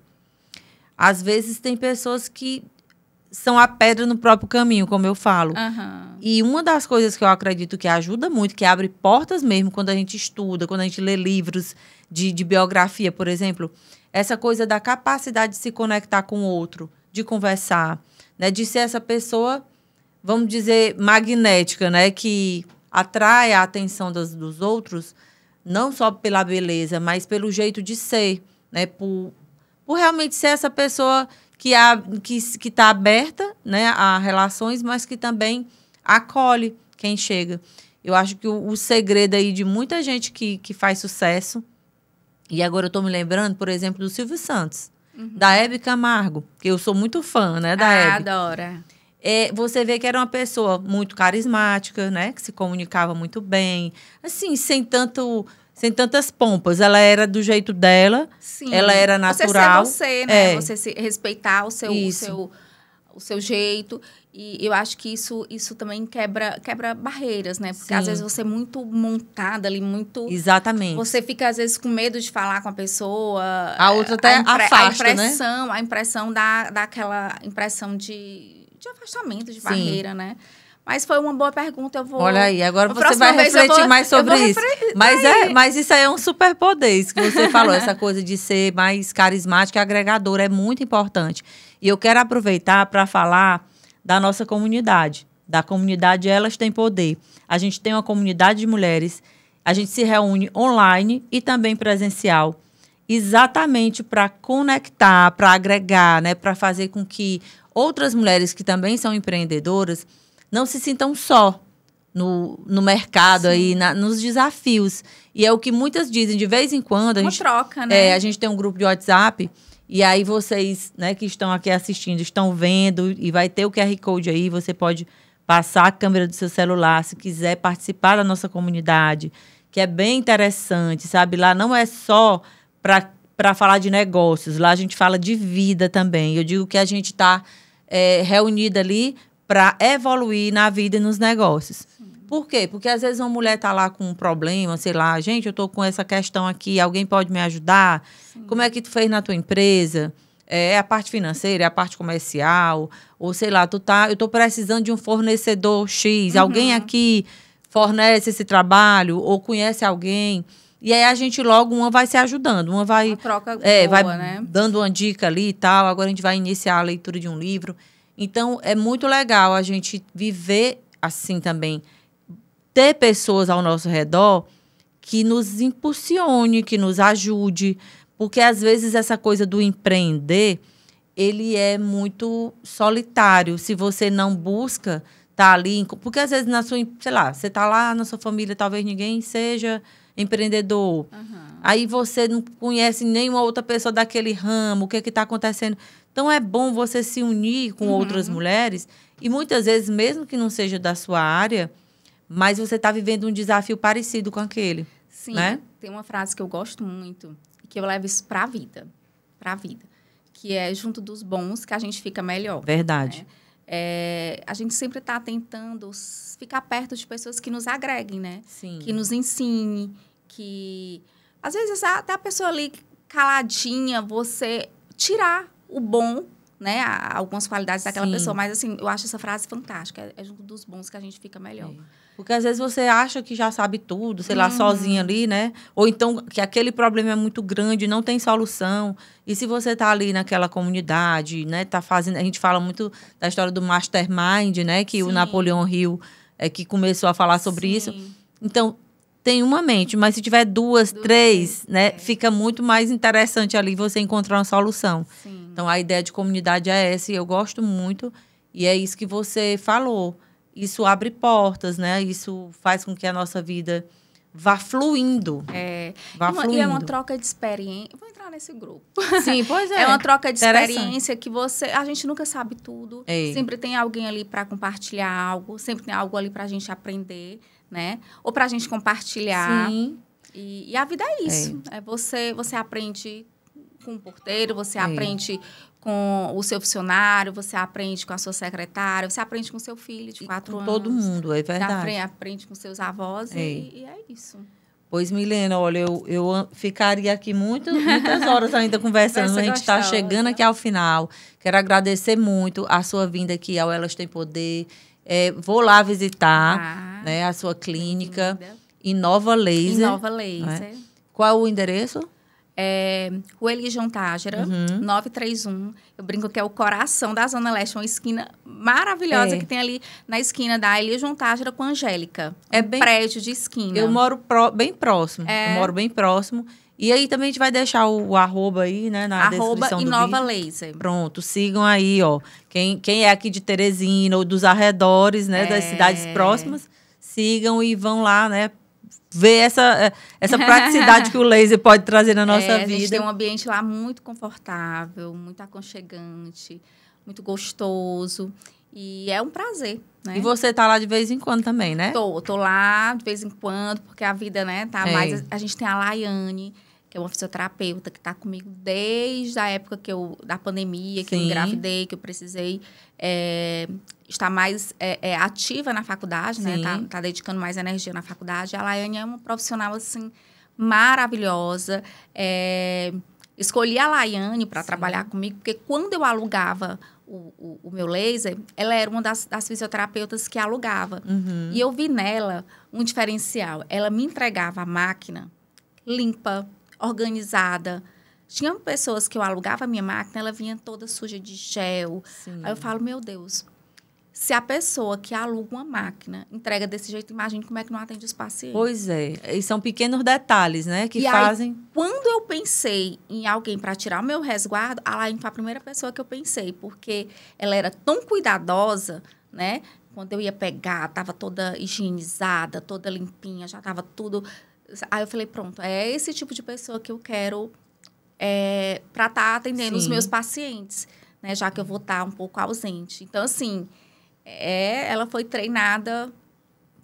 Speaker 2: Às vezes, tem pessoas que são a pedra no próprio caminho, como eu falo. E uma das coisas que eu acredito que ajuda muito, que abre portas mesmo quando a gente estuda, quando a gente lê livros de biografia, por exemplo, essa coisa da capacidade de se conectar com o outro, de conversar, né? De ser essa pessoa, vamos dizer, magnética, né? Que atrai a atenção dos outros, não só pela beleza, mas pelo jeito de ser, né? Por realmente ser essa pessoa que está aberta, né, a relações, mas que também acolhe quem chega. Eu acho que o segredo aí de muita gente que faz sucesso, e agora eu estou me lembrando, por exemplo, do Silvio Santos, da Hebe Camargo, que eu sou muito fã, né, da Hebe.
Speaker 1: Adora.
Speaker 2: Você vê que era uma pessoa muito carismática, né, que se comunicava muito bem, assim, sem tantas pompas. Ela era do jeito dela,
Speaker 1: Sim.
Speaker 2: Ela era natural.
Speaker 1: Você ser você, né? Você se respeitar o seu jeito. E eu acho que isso também quebra barreiras, né? Porque às vezes você é muito montada ali, muito...
Speaker 2: Exatamente.
Speaker 1: Você fica, às vezes, com medo de falar com a pessoa.
Speaker 2: A outra até afasta,
Speaker 1: a impressão dá aquela impressão de afastamento, de barreira, né? Mas foi uma boa pergunta,
Speaker 2: Olha aí, agora você vai refletir mais sobre isso. Mas isso aí é um superpoder, isso que você falou, essa coisa de ser mais carismática e agregadora, é muito importante. E eu quero aproveitar para falar da nossa comunidade, da comunidade Elas Têm Poder. A gente tem uma comunidade de mulheres, a gente se reúne online e também presencial, exatamente para conectar, para agregar, né, para fazer com que outras mulheres que também são empreendedoras não se sintam só no mercado, aí, nos desafios. E é o que muitas dizem, de vez em quando...
Speaker 1: Uma troca, né?
Speaker 2: A gente tem um grupo de WhatsApp, e aí vocês, né, que estão aqui assistindo, estão vendo, e vai ter o QR Code aí, você pode passar a câmera do seu celular, se quiser participar da nossa comunidade, que é bem interessante, sabe? Lá não é só para falar de negócios, lá a gente fala de vida também. Eu digo que a gente está reunida ali para evoluir na vida e nos negócios. Por quê? Porque às vezes uma mulher está lá com um problema, sei lá, gente, eu estou com essa questão aqui, alguém pode me ajudar? Sim. Como é que tu fez na tua empresa? É a parte financeira, é a parte comercial? Ou sei lá, eu estou precisando de um fornecedor X, alguém aqui fornece esse trabalho ou conhece alguém? E aí a gente logo, uma vai se ajudando, uma vai...
Speaker 1: Uma troca boa,
Speaker 2: vai
Speaker 1: né?
Speaker 2: dando uma dica ali e tal, agora a gente vai iniciar a leitura de um livro. Então, é muito legal a gente viver assim também, ter pessoas ao nosso redor que nos impulsione, que nos ajude, porque às vezes essa coisa do empreender, ele é muito solitário, se você não busca tá ali, porque às vezes na sua, sei lá, você tá lá na sua família, talvez ninguém seja empreendedor, aí você não conhece nenhuma outra pessoa daquele ramo, o que está acontecendo. Então, é bom você se unir com outras mulheres e, muitas vezes, mesmo que não seja da sua área, mas você está vivendo um desafio parecido com aquele.
Speaker 1: Sim,
Speaker 2: né?
Speaker 1: Tem uma frase que eu gosto muito e que eu levo isso para a vida, que é junto dos bons que a gente fica melhor.
Speaker 2: Verdade.
Speaker 1: Né? A gente sempre está tentando ficar perto de pessoas que nos agreguem, né?
Speaker 2: Sim.
Speaker 1: Que nos ensinem, que... Às vezes, até a pessoa ali caladinha, você tirar o bom, né? Algumas qualidades daquela pessoa. Mas, assim, eu acho essa frase fantástica. É junto dos bons que a gente fica melhor.
Speaker 2: Porque, às vezes, você acha que já sabe tudo, sei lá, sozinha ali, né? Ou então, que aquele problema é muito grande, não tem solução. E se você tá ali naquela comunidade, né? Tá fazendo... A gente fala muito da história do Mastermind, né? Que o Napoleão Hill que começou a falar sobre isso. Então, tem uma mente, mas se tiver duas, três, né? Fica muito mais interessante ali você encontrar uma solução.
Speaker 1: Sim.
Speaker 2: Então, a ideia de comunidade é essa, e eu gosto muito. E é isso que você falou. Isso abre portas, né? Isso faz com que a nossa vida vá fluindo.
Speaker 1: E é uma troca de experiência. Eu vou entrar nesse grupo.
Speaker 2: Sim, pois é.
Speaker 1: É uma troca de experiência que a gente nunca sabe tudo.
Speaker 2: É.
Speaker 1: Sempre tem alguém ali para compartilhar algo. Sempre tem algo ali para a gente aprender, né? Ou para a gente compartilhar.
Speaker 2: Sim.
Speaker 1: E a vida é isso. Você aprende com o porteiro, você aprende com o seu funcionário, você aprende com a sua secretária, você aprende com o seu filho de 4 anos.
Speaker 2: Com todo mundo, é verdade.
Speaker 1: Você aprende com seus avós e é isso.
Speaker 2: Pois, Milena, olha, eu ficaria aqui muitas horas ainda conversando. A gente está chegando aqui ao final. Quero agradecer muito a sua vinda aqui ao Elas Têm Poder. Vou lá visitar né, a sua clínica em Nova Laser.
Speaker 1: Em Nova Laser.
Speaker 2: Né? Qual é o endereço?
Speaker 1: Rua Eligion Tágera, 931. Eu brinco que é o coração da Zona Leste, uma esquina maravilhosa que tem ali na esquina da Eligion Tágera com a Angélica. É bem prédio de esquina.
Speaker 2: Eu moro bem próximo. Eu moro bem próximo. E aí também a gente vai deixar o arroba aí, né, na descrição do
Speaker 1: Inova
Speaker 2: vídeo.
Speaker 1: Laser.
Speaker 2: Pronto, sigam aí, ó. Quem é aqui de Teresina ou dos arredores, né, das cidades próximas, sigam e vão lá, né, ver essa praticidade que o laser pode trazer na nossa vida.
Speaker 1: A gente tem um ambiente lá muito confortável, muito aconchegante, muito gostoso. E é um prazer, né?
Speaker 2: E você tá lá de vez em quando também, né?
Speaker 1: Tô lá de vez em quando, porque a vida, né, tá mais... A gente tem a Laiane, que é uma fisioterapeuta que tá comigo desde a época da pandemia, que eu engravidei, que eu precisei estar mais ativa na faculdade, né? Tá dedicando mais energia na faculdade. A Laiane é uma profissional, assim, maravilhosa. Escolhi a Laiane para trabalhar comigo, porque quando eu alugava o meu laser, ela era uma das fisioterapeutas que alugava. E eu vi nela um diferencial. Ela me entregava a máquina limpa, organizada. Tinha pessoas que eu alugava a minha máquina, ela vinha toda suja de gel. Aí eu falo, meu Deus, se a pessoa que aluga uma máquina entrega desse jeito, imagine como é que não atende os pacientes.
Speaker 2: Pois é. E são pequenos detalhes, né, que fazem...
Speaker 1: Aí, quando eu pensei em alguém para tirar o meu resguardo, a Laine foi a primeira pessoa que eu pensei, porque ela era tão cuidadosa, né? Quando eu ia pegar, estava toda higienizada, toda limpinha, já estava tudo... Aí eu falei, pronto, é esse tipo de pessoa que eu quero para estar atendendo os meus pacientes, né? Já que eu vou estar um pouco ausente. Então, assim, ela foi treinada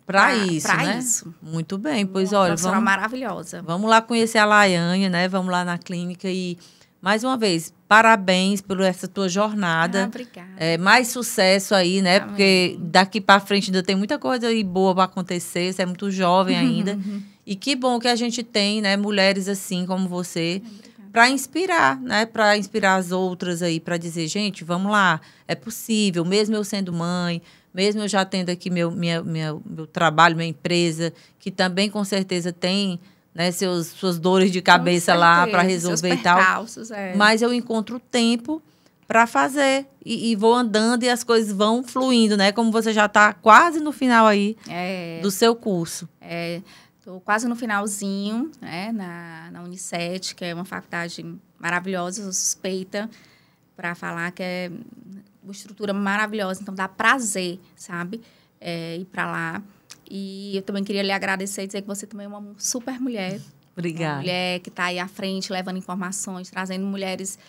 Speaker 2: para isso, né?
Speaker 1: Isso.
Speaker 2: Muito bem, pois olha,
Speaker 1: vamos maravilhosa.
Speaker 2: Vamos lá conhecer a Laiane, né? Vamos lá na clínica e mais uma vez, parabéns por essa tua jornada.
Speaker 1: Obrigada.
Speaker 2: Mais sucesso aí, né?
Speaker 1: Amém.
Speaker 2: Porque daqui para frente ainda tem muita coisa aí boa para acontecer. Você é muito jovem ainda. E que bom que a gente tem, né, mulheres assim como você, para inspirar, né? Para inspirar as outras aí, para dizer, gente, vamos lá, é possível, mesmo eu sendo mãe, mesmo eu já tendo aqui meu trabalho, minha empresa, que também com certeza tem, né, suas dores de cabeça lá para resolver e tal. Mas eu encontro tempo para fazer e vou andando e as coisas vão fluindo, né? Como você já está quase no final aí do seu curso.
Speaker 1: Estou quase no finalzinho, né, na Unicet, que é uma faculdade maravilhosa, sou suspeita para falar que é uma estrutura maravilhosa, então dá prazer, sabe, ir para lá. E eu também queria lhe agradecer e dizer que você também é uma super mulher.
Speaker 2: Obrigada.
Speaker 1: Uma mulher que está aí à frente, levando informações, trazendo mulheres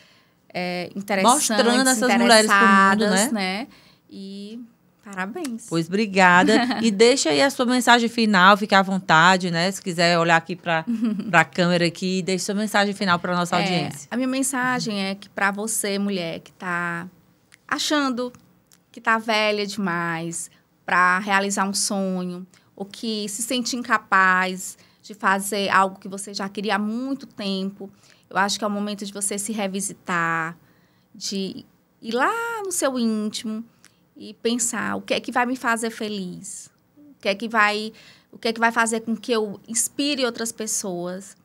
Speaker 1: interessantes,
Speaker 2: mostrando essas mulheres pro mundo, né?
Speaker 1: E parabéns.
Speaker 2: Pois obrigada. E deixa aí a sua mensagem final, fique à vontade, né? Se quiser olhar aqui para a câmera aqui, deixa sua mensagem final para a nossa audiência.
Speaker 1: A minha mensagem é que para você, mulher, que está achando que está velha demais para realizar um sonho, ou que se sente incapaz de fazer algo que você já queria há muito tempo, eu acho que é o momento de você se revisitar, de ir lá no seu íntimo e pensar o que é que vai me fazer feliz, o que é que vai fazer com que eu inspire outras pessoas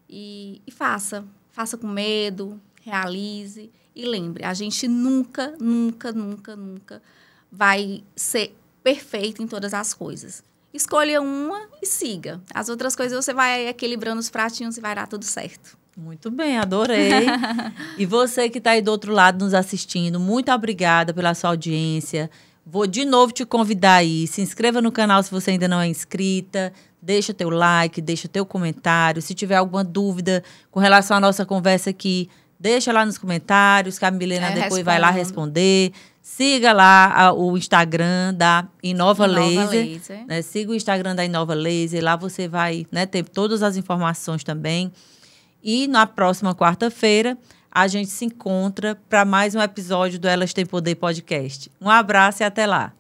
Speaker 1: e faça com medo, realize e lembre, a gente nunca vai ser perfeito em todas as coisas. Escolha uma e siga. As outras coisas você vai equilibrando os pratinhos e vai dar tudo certo.
Speaker 2: Muito bem, adorei. E você que está aí do outro lado nos assistindo, muito obrigada pela sua audiência. Vou de novo te convidar aí. Se inscreva no canal se você ainda não é inscrita. Deixa teu like, deixa teu comentário. Se tiver alguma dúvida com relação à nossa conversa aqui, deixa lá nos comentários, que a Milena depois vai lá responder. Siga lá o Instagram da Inova Laser. Né? Siga o Instagram da Inova Laser. Lá você vai, né, ter todas as informações também. E na próxima quarta-feira, a gente se encontra para mais um episódio do Elas Têm Poder Podcast. Um abraço e até lá.